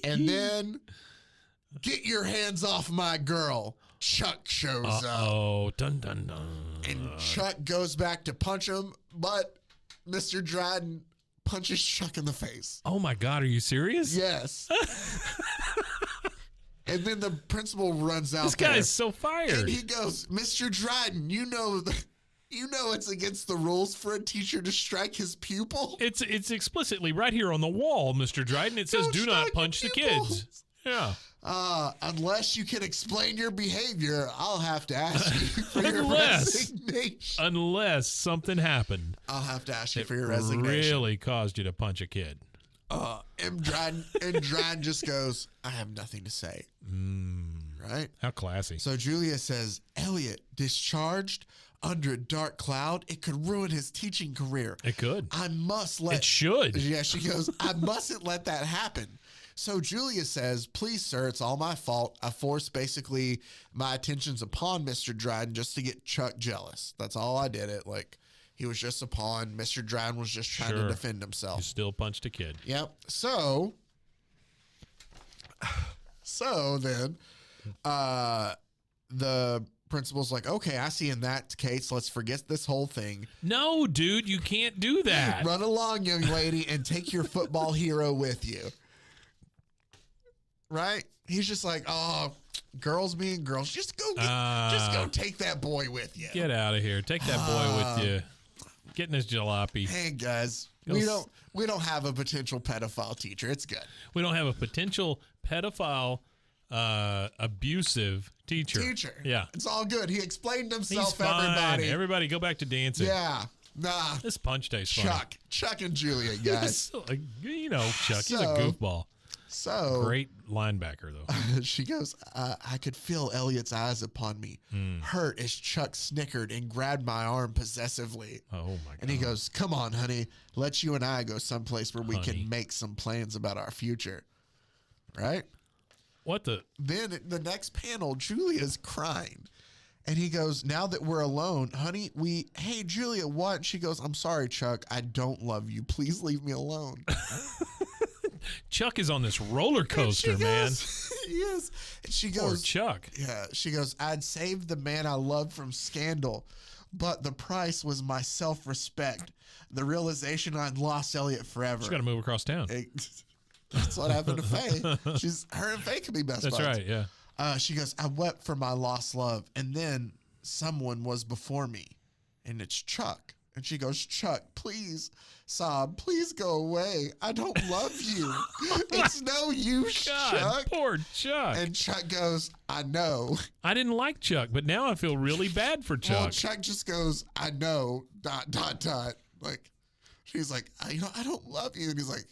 And then... get your hands off my girl. Chuck shows up. Oh, dun dun dun. And Chuck goes back to punch him, but Mr. Dryden punches Chuck in the face. Oh my God, are you serious? Yes. And then the principal runs out. This guy's so fired. And he goes, Mr. Dryden, you know it's against the rules for a teacher to strike his pupil. It's explicitly right here on the wall, Mr. Dryden. It says, do not punch the kids. Yeah. Unless you can explain your behavior, I'll have to ask you for your resignation. Unless something happened. I'll have to ask you for your resignation. Really caused you to punch a kid. And Dryden just goes, I have nothing to say. Right? How classy. So Julia says, Elliot, discharged under a dark cloud, it could ruin his teaching career. It could. It should. Yeah, she goes, I mustn't let that happen. So Julia says, please, sir, it's all my fault. I forced basically my attentions upon Mr. Dryden just to get Chuck jealous. That's all I did it. Like, he was just a pawn. Mr. Dryden was just trying to defend himself. You still punched a kid. Yep. So then the principal's like, okay, I see in that case, let's forget this whole thing. No, dude, you can't do that. Run along, young lady, and take your football hero with you. Right? He's just like, oh, girls being girls. Just go take that boy with you. Get out of here. Take that boy with you. Get in his jalopy. Hey guys, we don't have a potential pedophile teacher. It's good. We don't have a potential pedophile abusive teacher. Yeah. It's all good. He explained himself. He's fine. Everybody go back to dancing. Yeah. Nah. This punch day's fun. Chuck and Julia, guys. Chuck, he's a goofball. So great linebacker, though. She goes, I could feel Elliot's eyes upon me, hurt as Chuck snickered and grabbed my arm possessively. Oh, my God. And he goes, come on, honey. Let's you and I go someplace where we can make some plans about our future. Right? What the? Then the next panel, Julia's crying. And he goes, now that we're alone, honey, hey, Julia, what? And she goes, I'm sorry, Chuck. I don't love you. Please leave me alone. Chuck is on this roller coaster, man. Yes. And she goes, poor Chuck. Yeah. She goes, I'd saved the man I loved from scandal, but the price was my self-respect. The realization I'd lost Elliot forever. She's got to move across town. That's what happened to Faye. Her and Faye could be best buds. That's right, yeah. She goes, I wept for my lost love, and then someone was before me, and it's Chuck. And she goes, Chuck, please, sob, please go away. I don't love you. It's no use, God, Chuck. Poor Chuck. And Chuck goes, I know. I didn't like Chuck, but now I feel really bad for Chuck. Well, Chuck just goes, I know, ... Like, He's like, I don't love you. And he's like,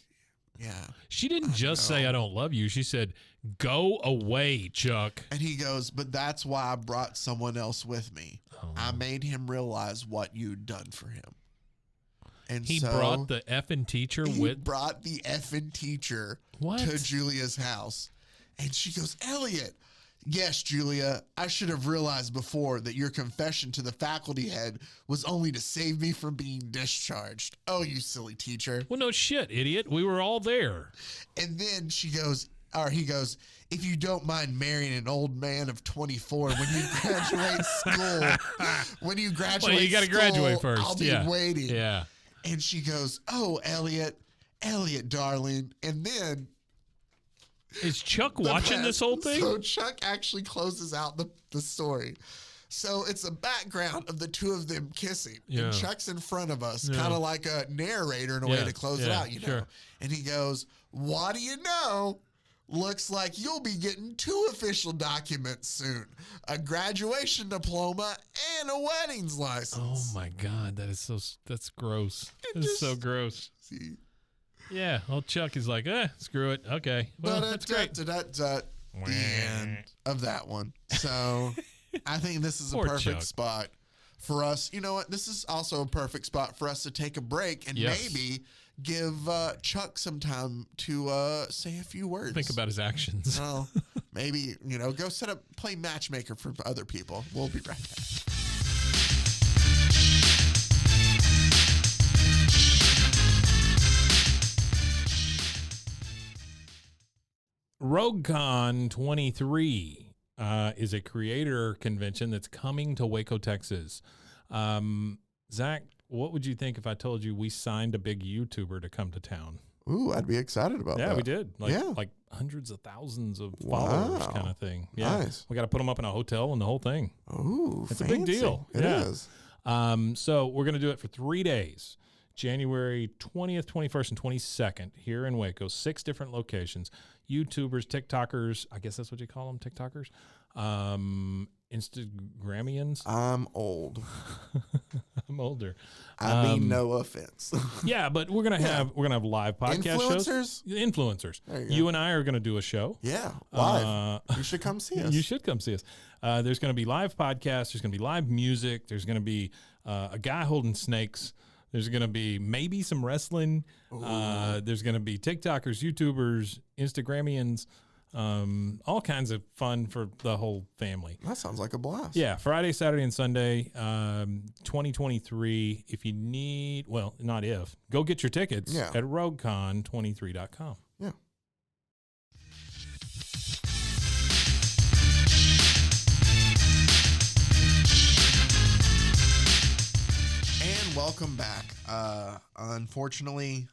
yeah. She didn't just say, I don't love you. She said, go away, Chuck. And he goes, but that's why I brought someone else with me. Oh. I made him realize what you'd done for him. And he brought the effing teacher with. He brought the effing teacher to Julia's house. And she goes, Elliot, yes, Julia, I should have realized before that your confession to the faculty head was only to save me from being discharged. Oh, you silly teacher. Well, no shit, idiot. We were all there. And then he goes, if you don't mind marrying an old man of 24 when you graduate school, well, you got to graduate first. I'll be waiting. Yeah. And she goes, oh, Elliot, darling. And then. Is Chuck watching this whole thing? So Chuck actually closes out the story. So it's a background of the two of them kissing. Yeah. And Chuck's in front of us, kind of like a narrator in a way to close it out, you know. Sure. And he goes, what do you know? Looks like you'll be getting 2 official documents soon. A graduation diploma and a weddings license. Oh my God, that's gross. That's so gross. See. Yeah, well, Chuck is like, screw it. Okay, well, that's great. The end of that one. So I think this is a perfect spot for us. You know what? This is also a perfect spot for us to take a break and maybe give Chuck some time to say a few words. Think about his actions. Well, maybe, go play matchmaker for other people. We'll be right back. RogueCon 23 is a creator convention that's coming to Waco, Texas. Zach, what would you think if I told you we signed a big YouTuber to come to town? Ooh, I'd be excited about that. Yeah, we did. Like hundreds of thousands of followers kind of thing. Yeah. Nice. We got to put them up in a hotel and the whole thing. Ooh, it's a big deal. It is. So we're going to do it for 3 days. January 20th, 21st, and 22nd here in Waco, 6 different locations. YouTubers, TikTokers, I guess that's what you call them, TikTokers. Instagramians. I'm old. I'm older. I mean, no offense. Yeah, but we're gonna have live podcast shows. Influencers. You and I are gonna do a show. Yeah, live. You should come see us. You should come see us. There's gonna be live podcasts. There's gonna be live music. There's gonna be a guy holding snakes. There's going to be maybe some wrestling. There's going to be TikTokers, YouTubers, Instagramians, all kinds of fun for the whole family. That sounds like a blast. Yeah, Friday, Saturday, and Sunday, 2023. If you need, well, not if, go get your tickets at RogueCon23.com. Yeah. Welcome back. Unfortunately,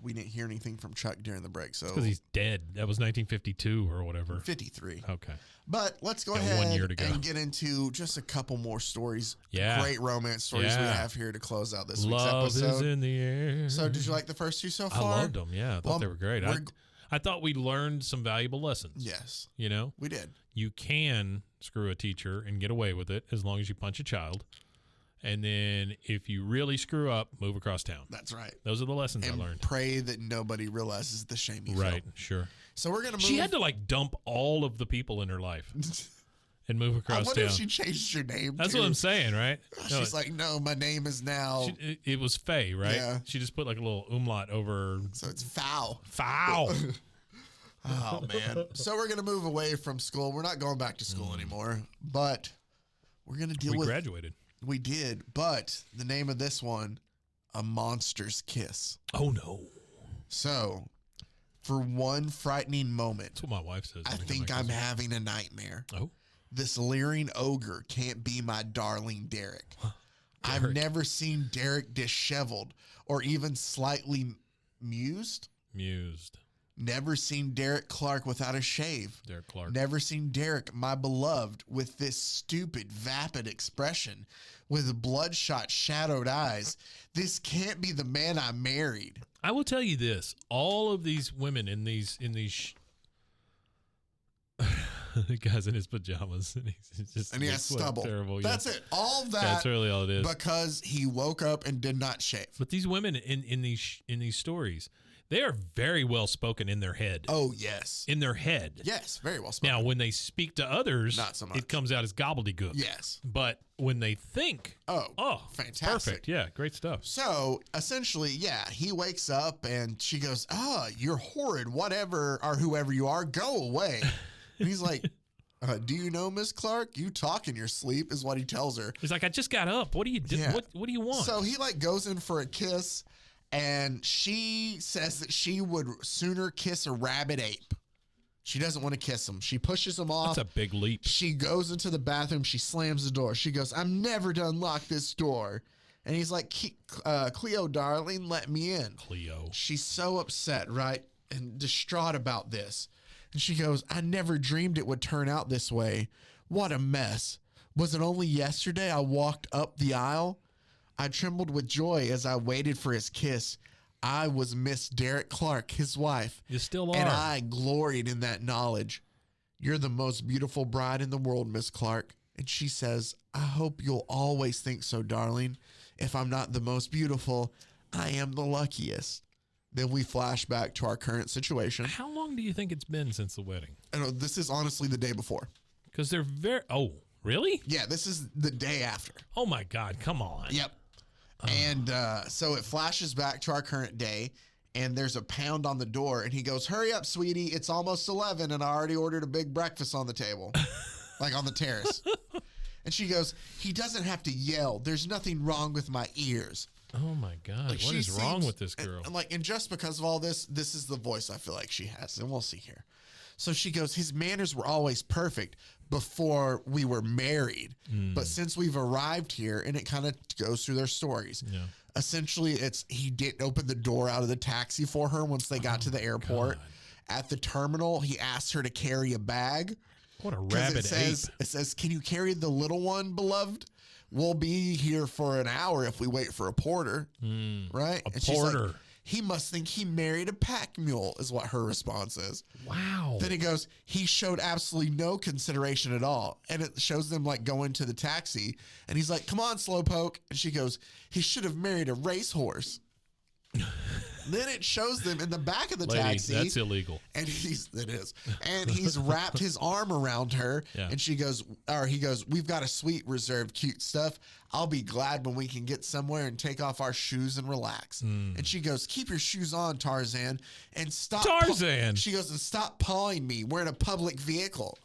we didn't hear anything from Chuck during the break. So because he's dead. That was 1952 or whatever. 53. Okay. But let's go ahead 1 year to go. And get into just a couple more stories. Yeah. Great romance stories we have here to close out this week's Love episode. Is in the air. So did you like the first 2 so far? I loved them. Yeah, I thought they were great. I thought we learned some valuable lessons. Yes. We did. You can screw a teacher and get away with it as long as you punch a child. And then if you really screw up, move across town. That's right. Those are the lessons I learned. Pray that nobody realizes the shame you feel. Right, sure. So we're going to move. She had to dump all of the people in her life and move across town. I wonder if she changed her name. That's what I'm saying, right? She's like, no, my name is now. It was Faye, right? Yeah. She just put a little umlaut over. So it's foul. Foul. Oh, man. So we're going to move away from school. We're not going back to school anymore, but we're going to deal with. We graduated. We did, but the name of this one, A Monster's Kiss. Oh, no. So, for one frightening moment. That's what my wife says. I think I'm having a nightmare. Oh. This leering ogre can't be my darling Derek. I've never seen Derek disheveled or even slightly mused. Never seen Derek Clark without a shave. Derek Clark. Never seen Derek, my beloved, with this stupid, vapid expression, with bloodshot, shadowed eyes. This can't be the man I married. I will tell you this: all of these women in these, The guy's in his pajamas and he's just and he has stubble. Terrible. That's it. All that. That's really all it is. Because he woke up and did not shave. But these women in these stories, they are very well spoken in their head. Oh yes, in their head. Yes, very well spoken. Now, when they speak to others, not so much. It comes out as gobbledygook. Yes, but when they think, oh, fantastic, perfect, yeah, great stuff. So essentially, yeah, he wakes up and she goes, you're horrid, whatever or whoever you are, go away. And he's like, do you know, Miss Clark? You talk in your sleep, is what he tells her. He's like, I just got up. What do you do? Yeah. What do you want? So he like goes in for a kiss. And she says that she would sooner kiss a rabid ape. She doesn't want to kiss him. She pushes him off. That's a big leap. She goes into the bathroom. She slams the door. She goes, I'm never to unlock this door. And he's like, Cleo, darling, let me in. Cleo. She's so upset, right? And distraught about this. And she goes, I never dreamed it would turn out this way. What a mess. Was it only yesterday I walked up the aisle? I trembled with joy as I waited for his kiss. I was Miss Derek Clark, his wife. You still are. And I gloried in that knowledge. You're the most beautiful bride in the world, Miss Clark. And she says, I hope you'll always think so, darling. If I'm not the most beautiful, I am the luckiest. Then we flash back to our current situation. How long do you think it's been since the wedding? I know, this is honestly the day before. Because they're really? Yeah, this is the day after. Oh, my God. Come on. Yep. And so it flashes back to our current day, and there's a pound on the door, and he goes, hurry up, sweetie. It's almost 11, and I already ordered a big breakfast on the table, like on the terrace. And she goes, he doesn't have to yell. There's nothing wrong with my ears. Oh, my God. Like, what is wrong with this girl? And just because of all this is the voice I feel like she has, and we'll see here. So she goes, his manners were always perfect before we were married. But since we've arrived here, and it kind of goes through their stories. Yeah. Essentially, he didn't open the door out of the taxi for her once they got to the airport. God. At the terminal, he asked her to carry a bag. What a rabid ape. It says, can you carry the little one, beloved? We'll be here for an hour if we wait for a porter. Right? A porter. He must think he married a pack mule, is what her response is. Wow. Then he goes, he showed absolutely no consideration at all. And it shows them like going to the taxi. And he's like, come on, slowpoke. And she goes, he should have married a racehorse. Then it shows them in the back of the taxi. That's illegal. And it is. And he's wrapped his arm around her. Yeah. And he goes, we've got a suite reserved, cute stuff. I'll be glad when we can get somewhere and take off our shoes and relax. And she goes, keep your shoes on, Tarzan. And stop. Tarzan. She goes, and stop pawing me. We're in a public vehicle.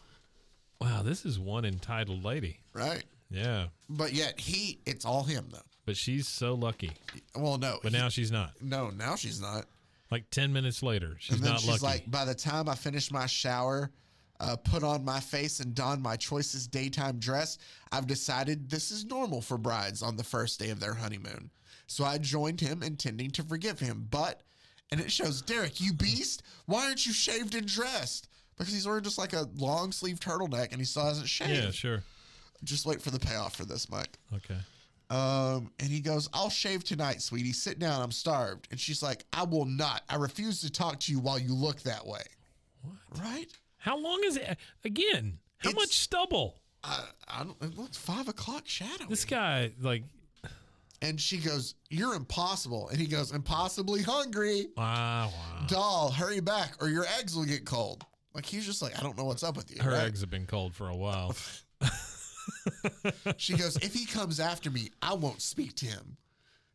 Wow, this is one entitled lady. Right. Yeah. But yet it's all him, though. But she's so lucky. Well, no. But now she's not. No, now she's not. Like 10 minutes later, she's not lucky. She's like, by the time I finish my shower, put on my face, and don my choicest daytime dress, I've decided this is normal for brides on the first day of their honeymoon. So I joined him, intending to forgive him. And it shows, Derek, you beast, why aren't you shaved and dressed? Because he's wearing just like a long sleeve turtleneck and he still hasn't shaved. Yeah, sure. Just wait for the payoff for this, Mike. Okay. And he goes, I'll shave tonight, sweetie. Sit down. I'm starved. And she's like, I will not. I refuse to talk to you while you look that way. What? Right? How long is it? Again, how much stubble? I don't. It looks 5 o'clock shadow. This guy, like. And she goes, you're impossible. And he goes, impossibly hungry. Wow. Doll, hurry back or your eggs will get cold. Like, he's just like, I don't know what's up with you. Her eggs have been cold for a while. She goes, if he comes after me, I won't speak to him.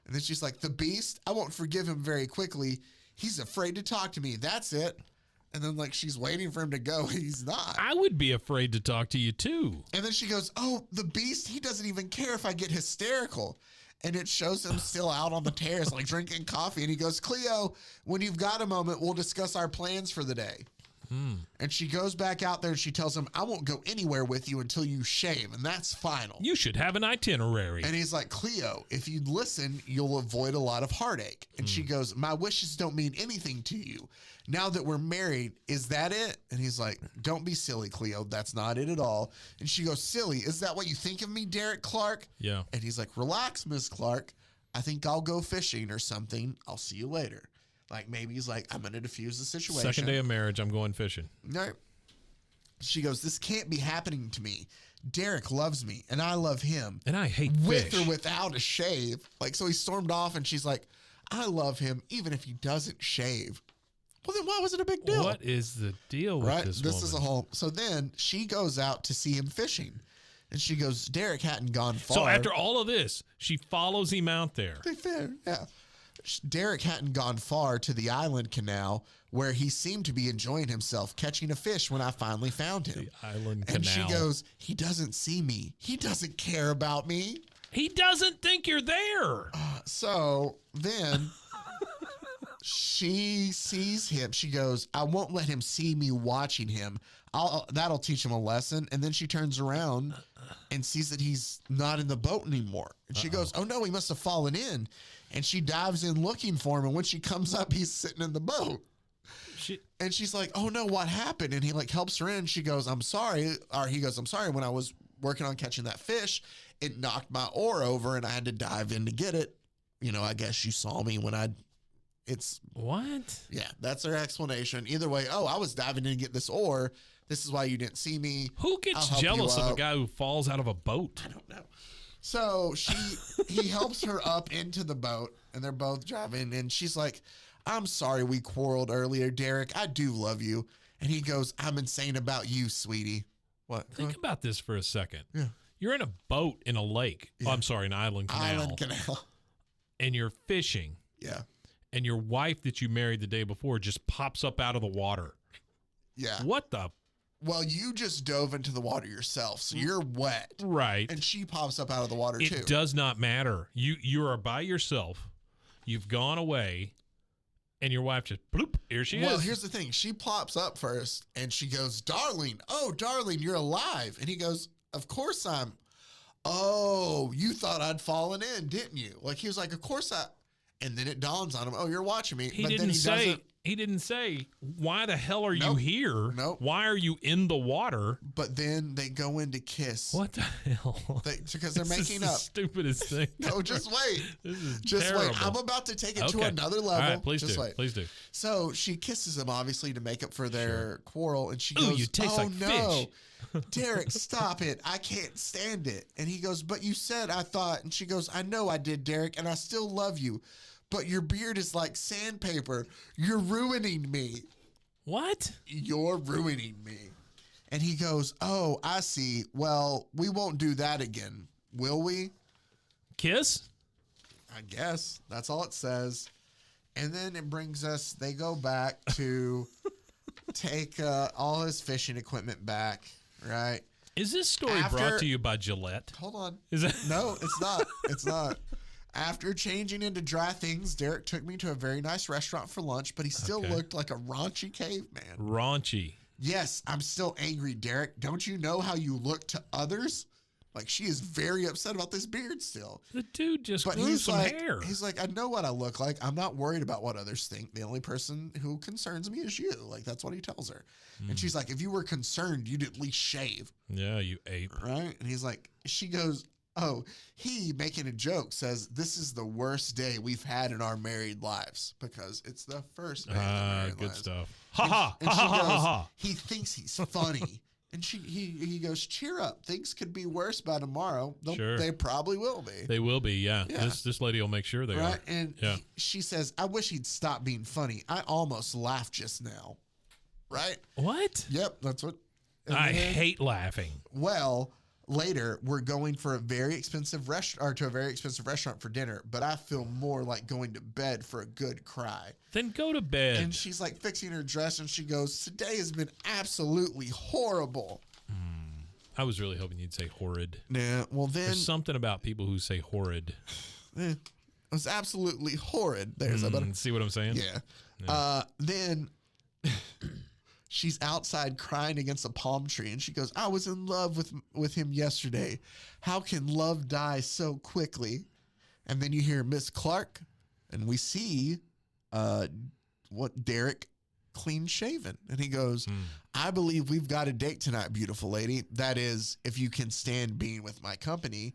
And then she's like, the beast, I won't forgive him very quickly. He's afraid to talk to me. That's it. And then like she's waiting for him to go. He's not. I would be afraid to talk to you too. And then she goes, oh, the beast, he doesn't even care if I get hysterical. And it shows him still out on the terrace, like drinking coffee. And he goes, Cleo, when you've got a moment, we'll discuss our plans for the day. And she goes back out there and she tells him, I won't go anywhere with you until you shave. And that's final. You should have an itinerary. And he's like, Cleo, if you listen, you'll avoid a lot of heartache. And she goes, my wishes don't mean anything to you. Now that we're married, is that it? And he's like, don't be silly, Cleo. That's not it at all. And she goes, silly, is that what you think of me, Derek Clark? Yeah. And he's like, relax, Miss Clark. I think I'll go fishing or something. I'll see you later. Like maybe he's like, I'm going to diffuse the situation. Second day of marriage, I'm going fishing. No. She goes, this can't be happening to me. Derek loves me, and I love him. And I hate with fish. or without a shave. Like, so he stormed off, and she's like, I love him even if he doesn't shave. Well, then why was it a big deal? What is the deal with this woman? This is a whole... So then she goes out to see him fishing, and she goes, Derek hadn't gone far. So after all of this, she follows him out there. Yeah. Derek hadn't gone far to the island canal where he seemed to be enjoying himself catching a fish when I finally found him. The island and canal. she goes, he doesn't see me. He doesn't care about me. He doesn't think you're there. So then she sees him. She goes, I won't let him see me watching him. That'll teach him a lesson. And then she turns around and sees that he's not in the boat anymore. And she goes, oh no, he must have fallen in. And she dives in looking for him. And when she comes up, he's sitting in the boat. And she's like, oh no, what happened? And he like helps her in. She goes, I'm sorry. Or he goes, I'm sorry. When I was working on catching that fish, it knocked my oar over and I had to dive in to get it. You know, I guess you saw me when it's what? Yeah, that's her explanation. Either way, oh, I was diving in to get this oar. This is why you didn't see me. Who gets jealous of a guy who falls out of a boat? I don't know. So he helps her up into the boat and they're both driving. And she's like, I'm sorry we quarreled earlier, Derek. I do love you. And he goes, I'm insane about you, sweetie. What? Think about this for a second. Yeah. You're in a boat in a lake. Yeah. Oh, I'm sorry, an island canal. Island canal. And you're fishing. Yeah. And your wife that you married the day before just pops up out of the water. Yeah. What the? Well, you just dove into the water yourself, so you're wet. Right. And she pops up out of the water, too. It does not matter. You are by yourself. You've gone away. And your wife just, bloop, here she is. Well, here's the thing. She pops up first, and she goes, darling, oh, darling, you're alive. And he goes, of course I'm. Oh, you thought I'd fallen in, didn't you? Like, he was like, of course I. And then it dawns on him, oh, you're watching me. He didn't say, why the hell are you here? Nope. Why are you in the water? But then they go in to kiss. What the hell? Because they're making up. The stupidest thing. No, just wait. This is just terrible. wait. I'm about to take it to Okay. another level. All right, please just do. wait. Please do. So she kisses him, obviously, to make up for their quarrel. And she Ooh, goes, you taste oh, like no. fish. Derek, stop it. I can't stand it. And he goes, but you said I thought. And she goes, I know I did, Derek, and I still love you. But your beard is like sandpaper. You're ruining me. What? You're ruining me. And he goes, oh, I see. Well, we won't do that again, will we? Kiss? I guess. That's all it says. And then it brings us, they go back to take all his fishing equipment back, right? Is this story brought to you by Gillette? Hold on. Is it? No, it's not. It's not. After changing into dry things, Derek took me to a very nice restaurant for lunch, but he still looked like a raunchy caveman. Raunchy. Yes, I'm still angry, Derek. Don't you know how you look to others? Like, she is very upset about this beard still. The dude just grew he's some like, hair. He's like, I know what I look like. I'm not worried about what others think. The only person who concerns me is you. Like, that's what he tells her. And she's like, if you were concerned, you'd at least shave. Yeah, you ape. Right? And he's like, she goes, oh, he, making a joke, says, this is the worst day we've had in our married lives because it's the first day in our married good lives. stuff. And, Ha ha. and Ha she ha goes, ha ha. he thinks he's funny. And he goes, cheer up. Things could be worse by tomorrow. Sure. They probably will be. They will be, yeah. Yeah. This lady will make sure they Right? are. And Yeah. she says, I wish he'd stop being funny. I almost laughed just now. Right? What? Yep, that's what. and I then- hate laughing. Well, later we're going for a very expensive restaurant, or to a very expensive restaurant for dinner. But I feel more like going to bed for a good cry. Then go to bed. And she's like fixing her dress, and she goes, "Today has been absolutely horrible." I was really hoping you'd say horrid. Yeah. Well, then There's something about people who say horrid. it was absolutely horrid. There's a better. See what I'm saying? Yeah. Then she's outside crying against a palm tree, and she goes, I was in love with him yesterday. How can love die so quickly? And then you hear Miss Clark, and we see Derek clean shaven. And he goes, I believe we've got a date tonight, beautiful lady. That is, if you can stand being with my company.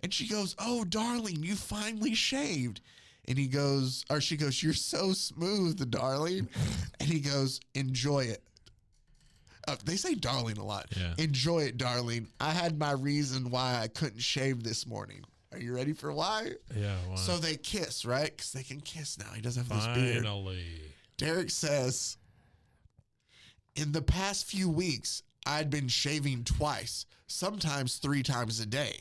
And she goes, oh, darling, you finally shaved. And he goes, or she goes, you're so smooth, darling. And he goes, enjoy it. They say darling a lot. Yeah. Enjoy it, darling. I had my reason why I couldn't shave this morning. Are you ready for why? Yeah. Why? So they kiss, right? Because they can kiss now. He doesn't have this beard. Finally. Derek says, in the past few weeks, I'd been shaving twice, sometimes 3 times a day,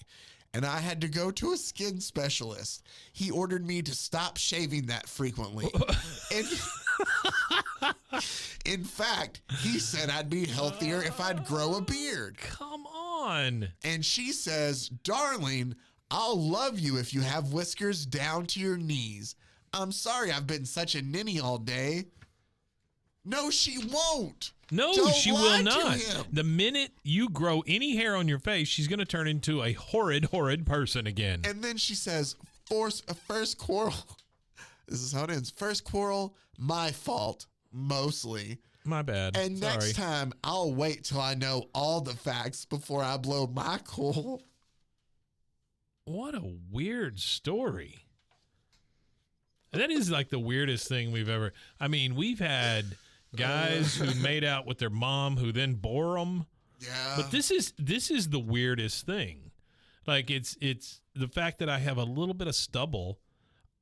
and I had to go to a skin specialist. He ordered me to stop shaving that frequently. In fact, he said I'd be healthier if I'd grow a beard. Come on. And she says, darling, I'll love you if you have whiskers down to your knees. I'm sorry I've been such a ninny all day. No, she won't. No, Don't she lie will to not. him. The minute you grow any hair on your face, she's going to turn into a horrid, horrid person again. And then she says, first quarrel. This is how it ends. First quarrel, my fault, mostly. My bad. And Sorry. next time, I'll wait till I know all the facts before I blow my cool. What a weird story. That is like the weirdest thing we've ever. I mean, we've had guys who made out with their mom who then bore them. Yeah. But this is the weirdest thing. Like it's the fact that I have a little bit of stubble.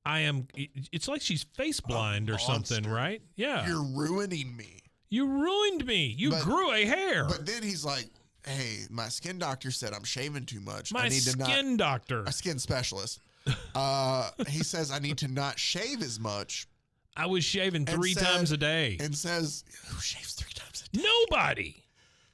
It's like she's face blind or something, right? Yeah. You're ruining me. You ruined me. You grew a hair. But then he's like, hey, my skin doctor said I'm shaving too much. My skin doctor. A skin specialist. He says I need to not shave as much. I was shaving 3 times a day. And says, who shaves 3 times a day? Nobody.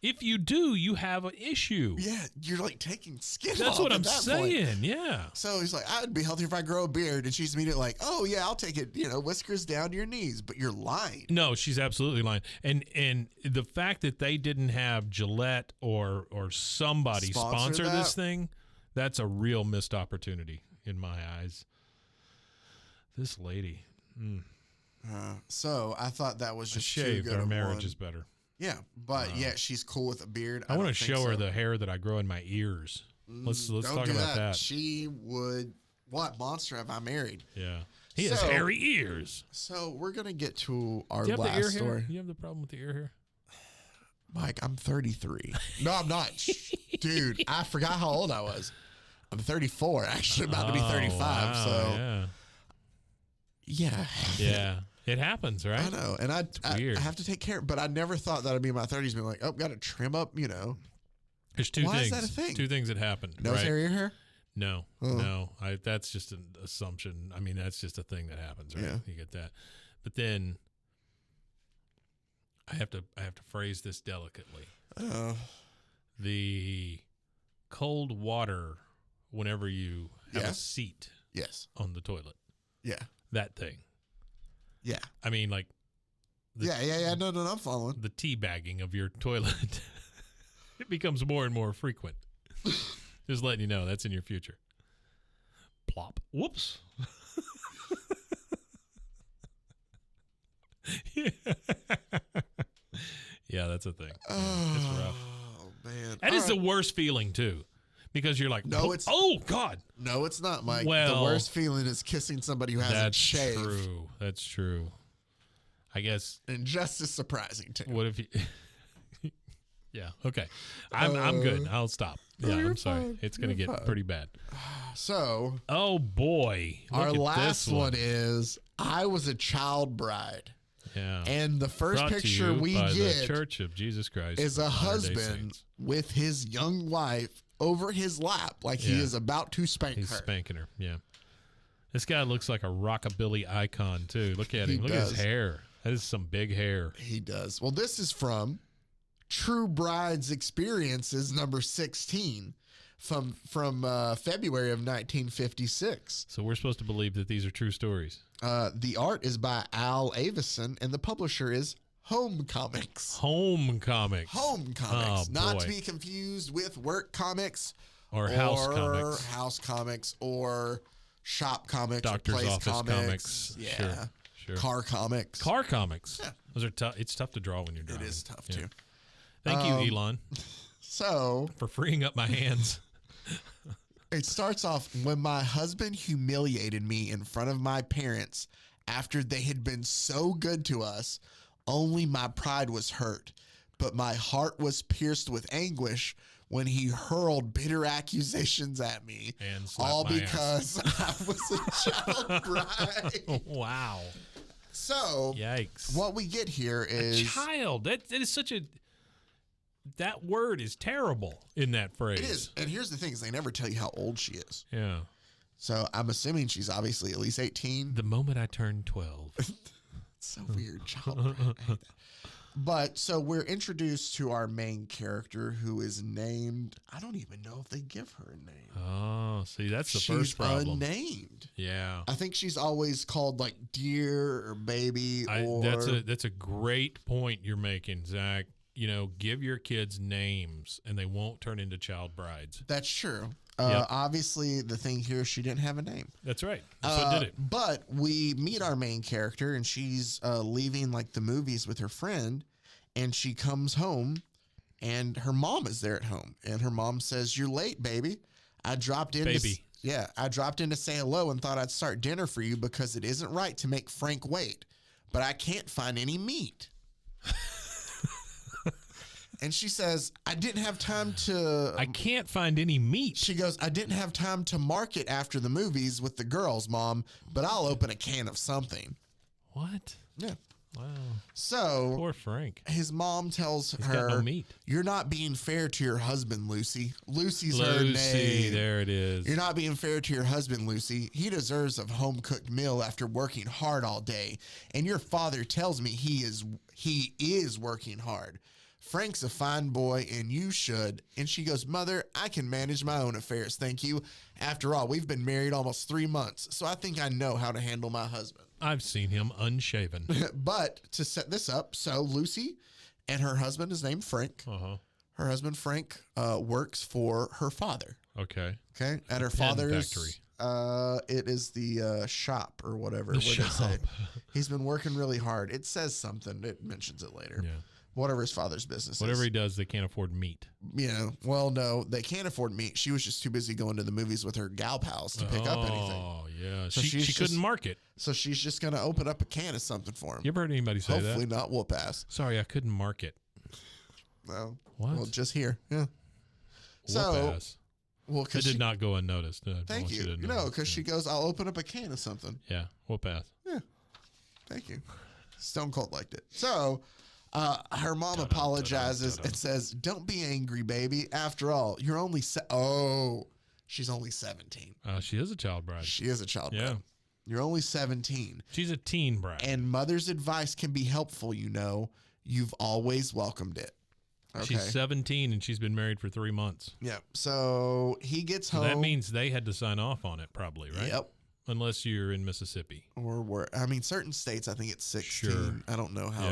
If you do, you have an issue. Yeah, you're like taking skin off. That's what I'm that saying. Point. Yeah. So he's like, I'd be healthier if I grow a beard. And she's immediately like, oh, yeah, I'll take it, whiskers down to your knees. But you're lying. No, she's absolutely lying. And the fact that they didn't have Gillette or somebody sponsor this thing, that's a real missed opportunity in my eyes. This lady. So I thought that was just shaved. Our marriage is better. Yeah, but yet she's cool with a beard. I want to show her the hair that I grow in my ears. Let's talk about that. She would. What monster have I married? Yeah, he has hairy ears. So we're gonna get to our Do you have last the ear story. Hair? You have the problem with the ear hair? Mike, I'm 33. No, I'm not. Dude, I forgot how old I was. I'm 34, actually, about to be 35. Wow, so yeah. It happens, right? I know, and I have to take care. But I never thought that I'd be in my 30s, being like, oh, got to trim up. There's 2 things. Why is that a thing? 2 things that happen. No hair hair? No, no. That's just an assumption. I mean, that's just a thing that happens, right? Yeah. You get that, but then I have to phrase this delicately. The cold water whenever you have a seat, on the toilet, that thing. Yeah. I mean, like. No, I'm following. The teabagging of your toilet, it becomes more and more frequent. Just letting you know that's in your future. Plop. Whoops. Yeah, that's a thing. It's rough. Oh, man. That is the worst feeling, too. Because you're like, oh, God. No, it's not, Mike. Well, the worst feeling is kissing somebody who hasn't shaved. That's true. I guess. And just as surprising, too. What if you... Yeah, okay. I'm good. I'll stop. Yeah, I'm sorry. Fine. It's going to get pretty bad. So. Oh, boy. Our last one is, I was a child bride. Yeah. And the first picture we get the Church of Jesus Christ is a husband with his young wife over his lap, like he is about to spank her. He's spanking her, yeah. This guy looks like a rockabilly icon, too. Look at him. Look at his hair. That is some big hair. He does. Well, this is from True Bride's Experiences, number 16, from February of 1956. So we're supposed to believe that these are true stories. The art is by Al Avison, and the publisher is Home Comics. Home Comics. Home Comics. Not to be confused with Work Comics. Or House Comics. House Comics or Shop Comics. Doctor's or Place Office Comics. Yeah. Sure. Car Comics. Car Comics. Yeah. Those are tough. It's tough to draw when you're driving. It is tough, too. Thank you, Elon. So. For freeing up my hands. It starts off, when my husband humiliated me in front of my parents after they had been so good to us, only my pride was hurt. but my heart was pierced with anguish when he hurled bitter accusations at me. And all because I was a child bride. Wow. So, yikes. What we get here is... A child. That is such a... That word is terrible in that phrase. It is. And here's the thing is they never tell you how old she is. Yeah. So I'm assuming she's obviously at least 18. The moment I turned 12. It's so weird. Child bride. I hate that. But so we're introduced to our main character who is named, I don't even know if they give her a name. Oh, see, that's the first problem. She's unnamed. Yeah. I think she's always called like dear or baby or... That's a great point you're making, Zach. You know, give your kids names and they won't turn into child brides. That's true. Yep. Obviously, the thing here, she didn't have a name. That's right. That's what did it. But we meet our main character, and she's leaving like the movies with her friend, and she comes home, and her mom is there at home, and her mom says, "You're late, baby. I dropped in. I dropped in to say hello and thought I'd start dinner for you because it isn't right to make Frank wait, but I can't find any meat." And she says, I didn't have time to... I can't find any meat. She goes, I didn't have time to market after the movies with the girls, Mom, but I'll open a can of something. What? Yeah. Wow. So... Poor Frank. His mom tells He's her, got no meat. You're not being fair to your husband, Lucy. Lucy's her name. Lucy, there it is. You're not being fair to your husband, Lucy. He deserves a home-cooked meal after working hard all day. And your father tells me he is working hard. Frank's a fine boy, and you should. And she goes, Mother, I can manage my own affairs, thank you. After all, we've been married almost 3 months, so I think I know how to handle my husband. I've seen him unshaven. But to set this up, so Lucy and her husband is named Frank. Uh-huh. Her husband, Frank, works for her father. Okay. Okay. At her father's factory. It is the shop or whatever. The shop. He's been working really hard. It says something. It mentions it later. Yeah. Whatever his father's business Whatever is. he does, they can't afford meat. You know, well, no, they can't afford meat. She was just too busy going to the movies with her gal pals to pick up anything. Oh, yeah. So she couldn't market. So she's just going to open up a can of something for him. You ever heard anybody say that? Hopefully not whoop ass. Sorry, I couldn't market. No. What? Well, just here. Yeah. Whoop ass. Well, it did not go unnoticed. Thank you. No, because she goes, I'll open up a can of something. Yeah. Whoop ass. Yeah. Thank you. Stone Cold liked it. So... her mom apologizes and says, don't be angry, baby. After all, you're only... she's only 17. She is a child bride. She is a child bride. You're only 17. She's a teen bride. And mother's advice can be helpful, you know. You've always welcomed it. Okay. She's 17 and she's been married for 3 months. Yep. So he gets home. That means they had to sign off on it probably, right? Yep. Unless you're in Mississippi. Or where... I mean, certain states, I think it's 16. Sure. I don't know how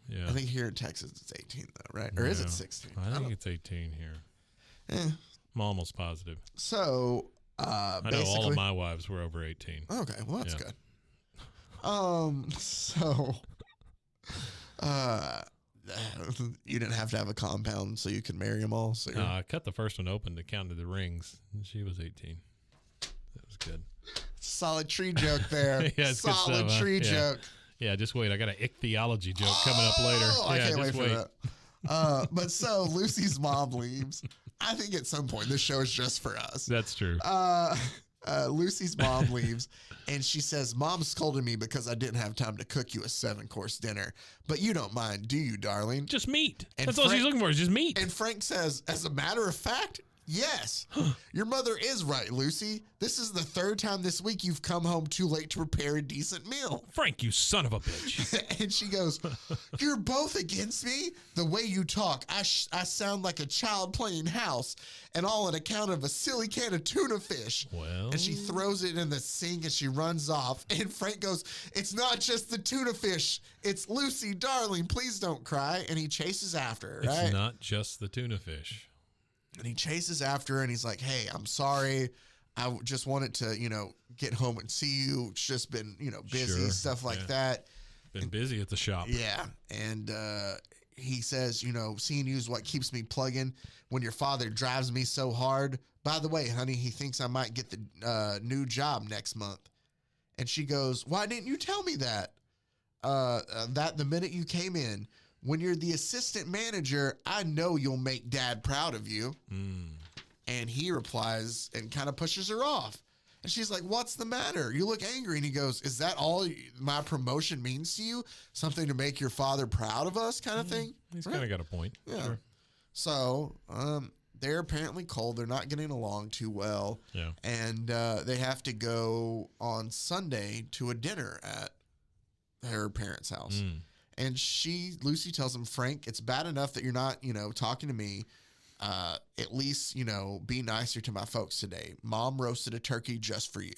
Yeah. I think here in Texas it's 18 though, right? Or is it 16? I think it's 18 here. I'm almost positive. So, I know all of my wives were over 18. Okay, well that's good. You didn't have to have a compound so you could marry them all. So I cut the first one open to count the rings, and she was 18. That was good. Solid tree joke there. Yeah, it's solid good stuff, tree huh? joke. Yeah, just wait. I got an ichthyology joke coming up later. I can't wait for that. But so Lucy's mom leaves. I think at some point this show is just for us. That's true. Lucy's mom leaves, and she says, Mom scolded me because I didn't have time to cook you a 7-course dinner. But you don't mind, do you, darling? Just meat. And That's all she's looking for is just meat. And Frank says, as a matter of fact, yes. Your mother is right, Lucy. This is the 3rd time this week you've come home too late to prepare a decent meal. Frank, you son of a bitch. And she goes, you're both against me? The way you talk, I sound like a child playing house, and all on account of a silly can of tuna fish. Well. And she throws it in the sink and she runs off. And Frank goes, it's not just the tuna fish. It's Lucy, darling. Please don't cry. And he chases after her, right? It's not just the tuna fish. And he chases after her and he's like, hey, I'm sorry. I just wanted to, get home and see you. It's just been, busy, stuff like that. Been busy at the shop. Yeah. And he says, seeing you is what keeps me plugging when your father drives me so hard. By the way, honey, he thinks I might get the new job next month. And she goes, why didn't you tell me that? That the minute you came in, When you're the assistant manager, I know you'll make Dad proud of you. And he replies and kind of pushes her off. And she's like, what's the matter? You look angry. And he goes, is that all my promotion means to you? Something to make your father proud of us kind of thing? He's kind of got a point. Yeah. Sure. So they're apparently cold. They're not getting along too well. Yeah. And they have to go on Sunday to a dinner at her parents' house. And Lucy tells him, Frank, it's bad enough that you're not, talking to me. At least, be nicer to my folks today. Mom roasted a turkey just for you.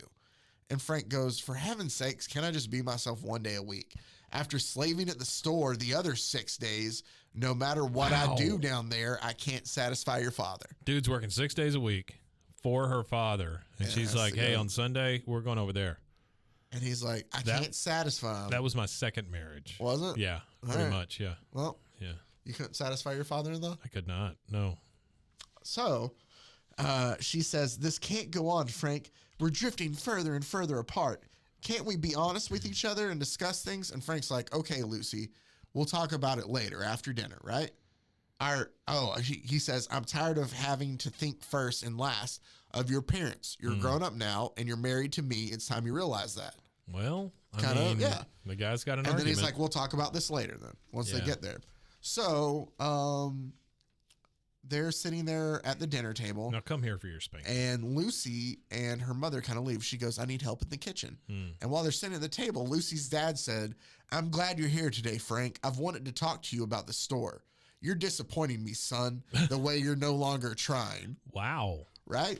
And Frank goes, for heaven's sakes, can I just be myself one day a week? After slaving at the store the other 6 days, no matter what I do down there, I can't satisfy your father. Dude's working 6 days a week for her father. And she's like, hey, on Sunday, we're going over there. And he's like, I can't satisfy him. That was my second marriage. Was it? Yeah, pretty much, yeah. Well, yeah. You couldn't satisfy your father-in-law? I could not, no. So she says, this can't go on, Frank. We're drifting further and further apart. Can't we be honest with each other and discuss things? And Frank's like, okay, Lucy, we'll talk about it later after dinner, right? He says, I'm tired of having to think first and last of your parents. You're grown up now and you're married to me. It's time you realize that. Well, yeah. The guy's got an argument. And then he's like, we'll talk about this later then, once they get there. So, they're sitting there at the dinner table. Now come here for your spanking. And Lucy and her mother kind of leave. She goes, I need help in the kitchen. And while they're sitting at the table, Lucy's dad said, I'm glad you're here today, Frank. I've wanted to talk to you about the store. You're disappointing me, son, the way you're no longer trying. Wow. Right?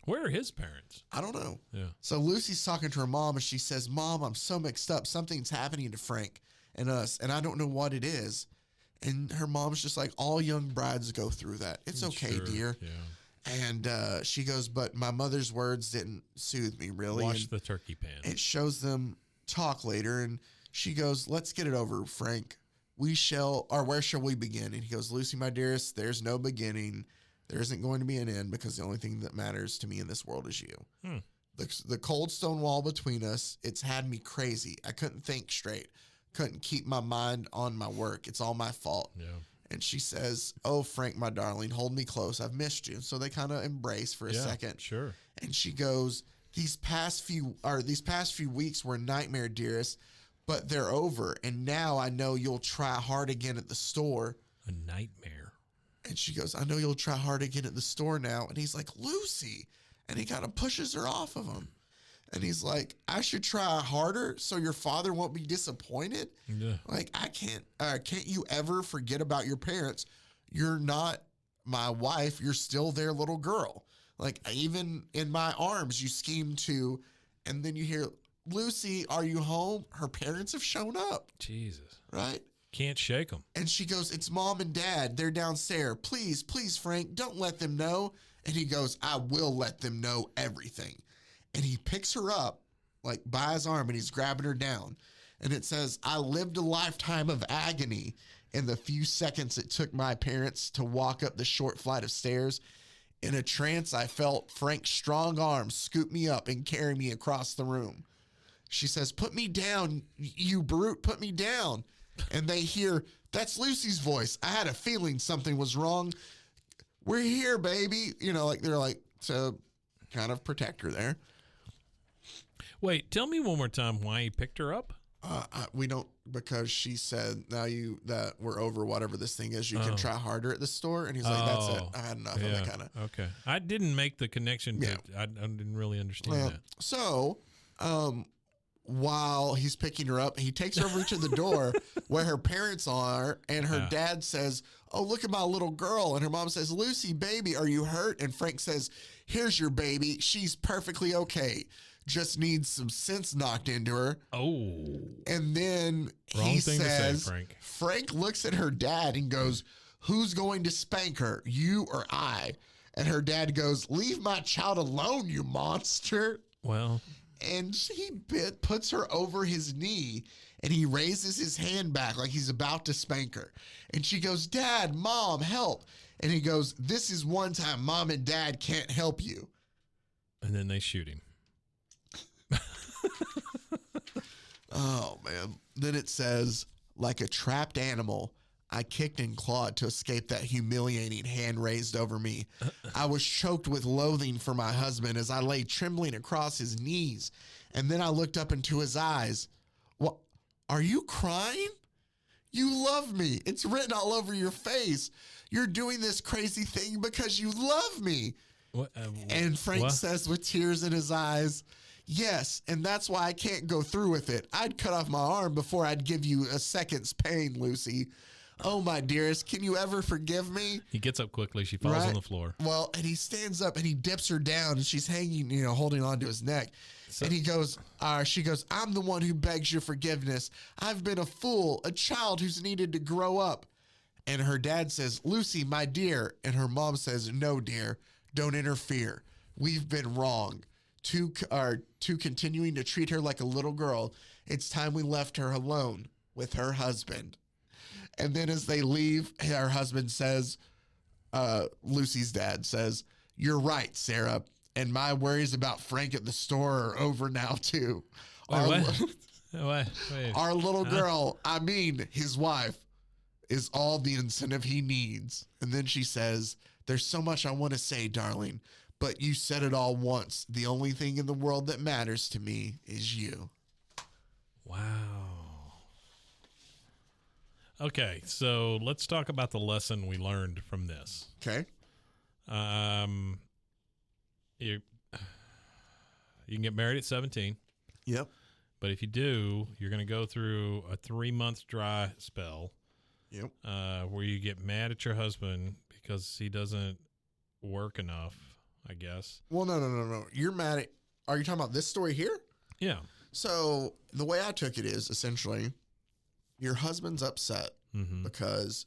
Where are his parents? I don't know. Yeah. So Lucy's talking to her mom and she says, Mom, I'm so mixed up. Something's happening to Frank and us, and I don't know what it is. And her mom's just like, all young brides go through that. It's okay, dear. Yeah. And she goes, but my mother's words didn't soothe me, really. Wash the turkey pan. It shows them talk later. And she goes, let's get it over, Frank. Where shall we begin? And he goes, Lucy, my dearest, there's no beginning. There isn't going to be an end because the only thing that matters to me in this world is you. The cold stone wall between us, it's had me crazy. I couldn't think straight. Couldn't keep my mind on my work. It's all my fault. Yeah. And she says, oh, Frank, my darling, hold me close. I've missed you. So they kind of embrace for a second. Sure. And she goes, these past few weeks were a nightmare, dearest, but they're over. And now I know you'll try hard again at the store. A nightmare. And she goes, I know you'll try hard again at the store now. And he's like, Lucy. And he kind of pushes her off of him. And he's like, I should try harder so your father won't be disappointed. Yeah. Like, can't you ever forget about your parents? You're not my wife. You're still their little girl. Like, even in my arms, you scheme to, and then you hear, Lucy, are you home? Her parents have shown up. Jesus. Right? Can't shake them. And she goes, it's mom and dad. They're downstairs. Please, please, Frank, don't let them know. And he goes, I will let them know everything. And he picks her up, like, by his arm, and he's grabbing her down. And it says, I lived a lifetime of agony in the few seconds it took my parents to walk up the short flight of stairs. In a trance, I felt Frank's strong arms scoop me up and carry me across the room. She says, put me down, you brute, put me down. And they hear, that's Lucy's voice. I had a feeling something was wrong. We're here, baby. They're like to kind of protect her there. Wait, tell me one more time why he picked her up. We don't, because she said, now that we're over whatever this thing is, you can try harder at the store. And he's like, that's it. I had enough of that kind of. Okay. I didn't make the connection. I didn't really understand that. So, while he's picking her up, he takes her over to the door where her parents are, and her dad says, oh, look at my little girl. And her mom says, Lucy, baby, are you hurt? And Frank says, here's your baby. She's perfectly okay. Just needs some sense knocked into her. Oh. And then he says, Frank looks at her dad and goes, who's going to spank her, you or I? And her dad goes, leave my child alone, you monster. Well. And he puts her over his knee, and he raises his hand back like he's about to spank her. And she goes, Dad, Mom, help. And he goes, this is one time Mom and Dad can't help you. And then they shoot him. Oh, man. Then it says, Like a trapped animal, I kicked and clawed to escape that humiliating hand raised over me. I was choked with loathing for my husband as I lay trembling across his knees. And then I looked up into his eyes. What? Are you crying? You love me. It's written all over your face. You're doing this crazy thing because you love me. What, and Frank what? says with tears in his eyes, yes, and that's why I can't go through with it. I'd cut off my arm before I'd give you a second's pain, Lucy. Oh, my dearest, can you ever forgive me? He gets up quickly. She falls on the floor. Well, and he stands up and he dips her down and she's hanging, holding on to his neck. And he goes, she goes, I'm the one who begs your forgiveness. I've been a fool, a child who's needed to grow up. And her dad says, Lucy, my dear. And her mom says, no, dear, don't interfere. We've been wrong. To continuing to treat her like a little girl. It's time we left her alone with her husband. And then as they leave, her husband says, Lucy's dad says, you're right, Sarah. And my worries about Frank at the store are over now, too. Wait. Our little girl, his wife, is all the incentive he needs. And then she says, there's so much I want to say, darling, but you said it all once. The only thing in the world that matters to me is you. Wow. Okay, so let's talk about the lesson we learned from this. Okay. You can get married at 17. Yep. But if you do, you're going to go through a 3-month dry spell. Yep. Where you get mad at your husband because he doesn't work enough, I guess. Well, no. You're mad at, are you talking about this story here? Yeah. So the way I took it is essentially your husband's upset because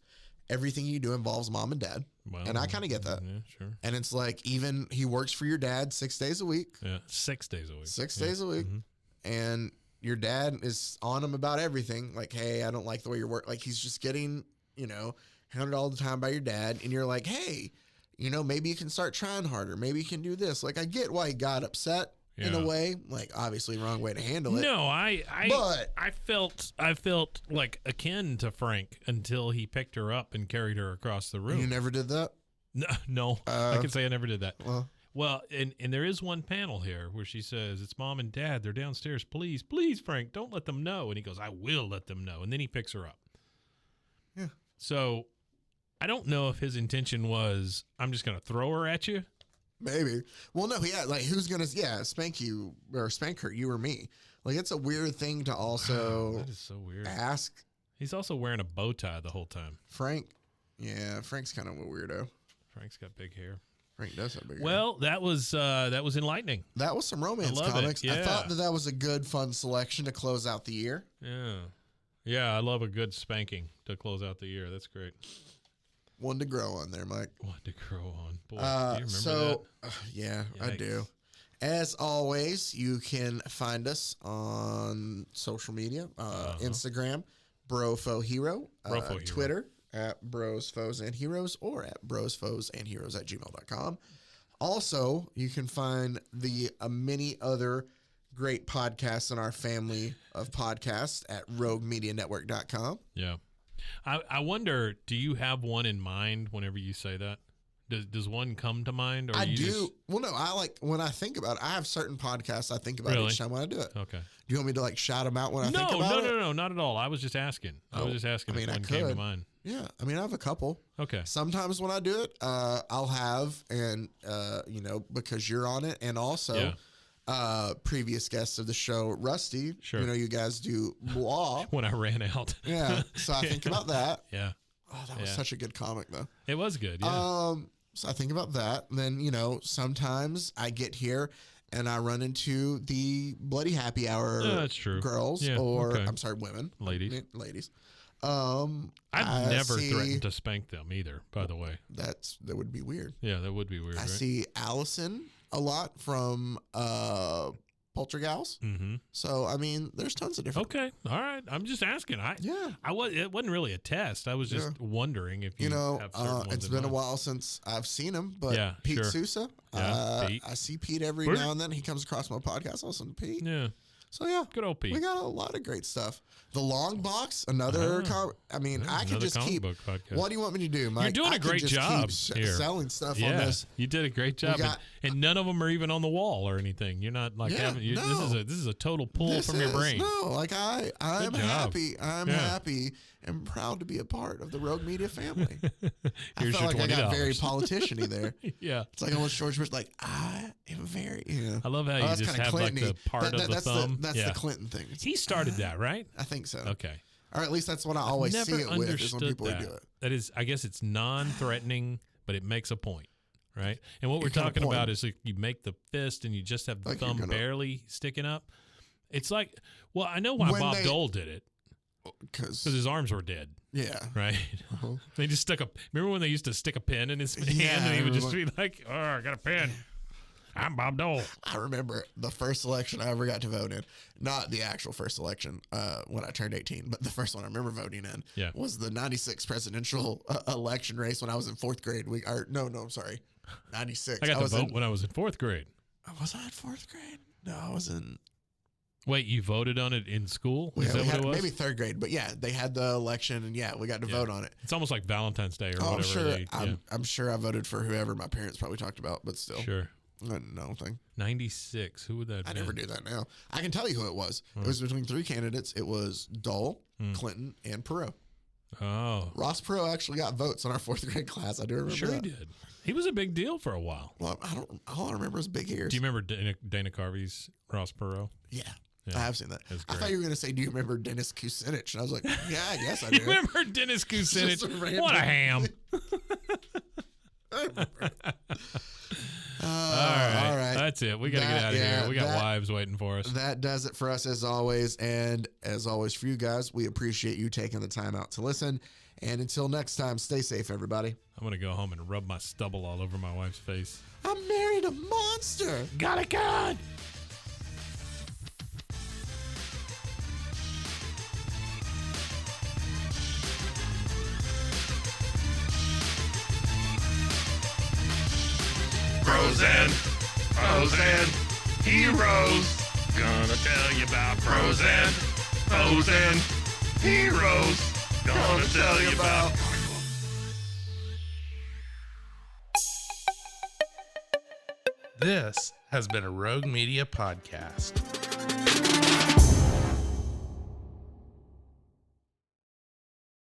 everything you do involves mom and dad. Well, and I kind of get that. Yeah, sure. And it's like, even he works for your dad 6 days a week. Yeah, 6 days a week. 6 days a week. Mm-hmm. And your dad is on him about everything. Like, hey, I don't like the way you're working. Like, he's just getting, hounded all the time by your dad. And you're like, hey, maybe you can start trying harder. Maybe you can do this. Like, I get why he got upset in a way. Like, obviously, wrong way to handle it. No, I felt like akin to Frank until he picked her up and carried her across the room. You never did that? No, I can say I never did that. Well, and there is one panel here where she says, it's mom and dad. They're downstairs. Please, Frank, don't let them know. And he goes, I will let them know. And then he picks her up. Yeah. So I don't know if his intention was, I'm just going to throw her at you. Maybe. Well, no, like, who's going to, spank you or spank her, you or me? Like, it's a weird thing to also that is so weird. Ask. He's also wearing a bow tie the whole time. Frank's kind of a weirdo. Frank's got big hair. Frank does have big hair. Well, that was enlightening. That was some romance comics. Yeah. I thought that was a good, fun selection to close out the year. Yeah. Yeah, I love a good spanking to close out the year. That's great. One to grow on there, Mike. One to grow on. Boy, do you remember that? Yeah, Yikes. I do. As always, you can find us on social media, Instagram, BroFoHero, Twitter, at Bros, Foes, and Heroes, or at brosfoesandheroes@gmail.com. Also, you can find the many other great podcasts in our family of podcasts at roguemedianetwork.com. Yeah. I wonder, do you have one in mind whenever you say that? Does one come to mind? Or I do. Well, no, when I think about it, I have certain podcasts I think about each time when I do it. Okay. Do you want me to shout them out when I think about it? No, not at all. I was just asking. I was just asking if one came to mind. Yeah. I have a couple. Okay. Sometimes when I do it, I'll have, and, because you're on it, and also previous guests of the show, Rusty. Sure. You guys do blah. When I ran out. Yeah. So I think about that. Yeah. Oh, that was such a good comic, though. It was good. Yeah. So I think about that. And then, sometimes I get here and I run into the Bloody Happy Hour that's true. girls, I'm sorry, women. Ladies. I've never threatened to spank them either, by the way. That would be weird. Yeah, that would be weird. I see Allison a lot from Poltergeist. Mm-hmm. So, there's tons of different. Okay. All right. I'm just asking. It wasn't really a test. I was just wondering if you have certain ones it's in been mind. a while since I've seen him, but Pete Sousa, Pete. I see Pete every now and then. He comes across my podcast. I listen to Pete. Yeah. So yeah, good old Pete. We got a lot of great stuff. The Long Box, another. I could just keep. What do you want me to do, Mike? You're doing a great job here. Selling stuff on this. You did a great job, and none of them are even on the wall or anything. You're not like having. This is a total pull from your brain. No, like I'm happy. I'm happy and proud to be a part of the Rogue Media family. I felt like I got very politician-y there. Yeah, it's like almost George Bush. Like I am very. I love how you just have like the part of the thumb. That's the Clinton thing. He started that, right? I think so. Okay. Or at least that's what I always see it with is when people do it. That is, I guess it's non-threatening, but it makes a point, right? And what we're talking about is like you make the fist and you just have the thumb barely sticking up. It's like, well, I know why Bob Dole did it. Because his arms were dead. Yeah. Right? Uh-huh. They just remember when they used to stick a pen in his hand and he would just be like, oh, I got a pen. I'm Bob Dole. I remember the first election I ever got to vote in. Not the actual first election when I turned 18, but the first one I remember voting in was the 96 presidential election race when I was in 4th grade. I'm sorry. 96. I got to vote when I was in 4th grade. Was I in 4th grade? No, I was in... Wait, you voted on it in school? Is that what it was? Maybe 3rd grade, but yeah, they had the election and we got to vote on it. It's almost like Valentine's Day or whatever. I'm sure I voted for whoever my parents probably talked about, but still. Sure. I didn't know anything. 96. Who would that be? I never do that now. I can tell you who it was. It was between 3 candidates. It was Dole, Clinton, and Perot. Oh. Ross Perot actually got votes in our 4th grade class. I do remember Sure that. He did. He was a big deal for a while. Well, all I remember is big ears. Do you remember Dana Carvey's Ross Perot? Yeah. I have seen that. I thought you were going to say, do you remember Dennis Kucinich? And I was like, yeah, I guess I do. You remember Dennis Kucinich? What a ham. I remember. All right. That's it. We got to get out of here. We got wives waiting for us. That does it for us as always. And as always for you guys, we appreciate you taking the time out to listen. And until next time, stay safe, everybody. I'm going to go home and rub my stubble all over my wife's face. I married a monster. Got a gun. Pros and heroes. Gonna tell you about pros and heroes. Gonna tell you about. This has been a Rogue Media podcast.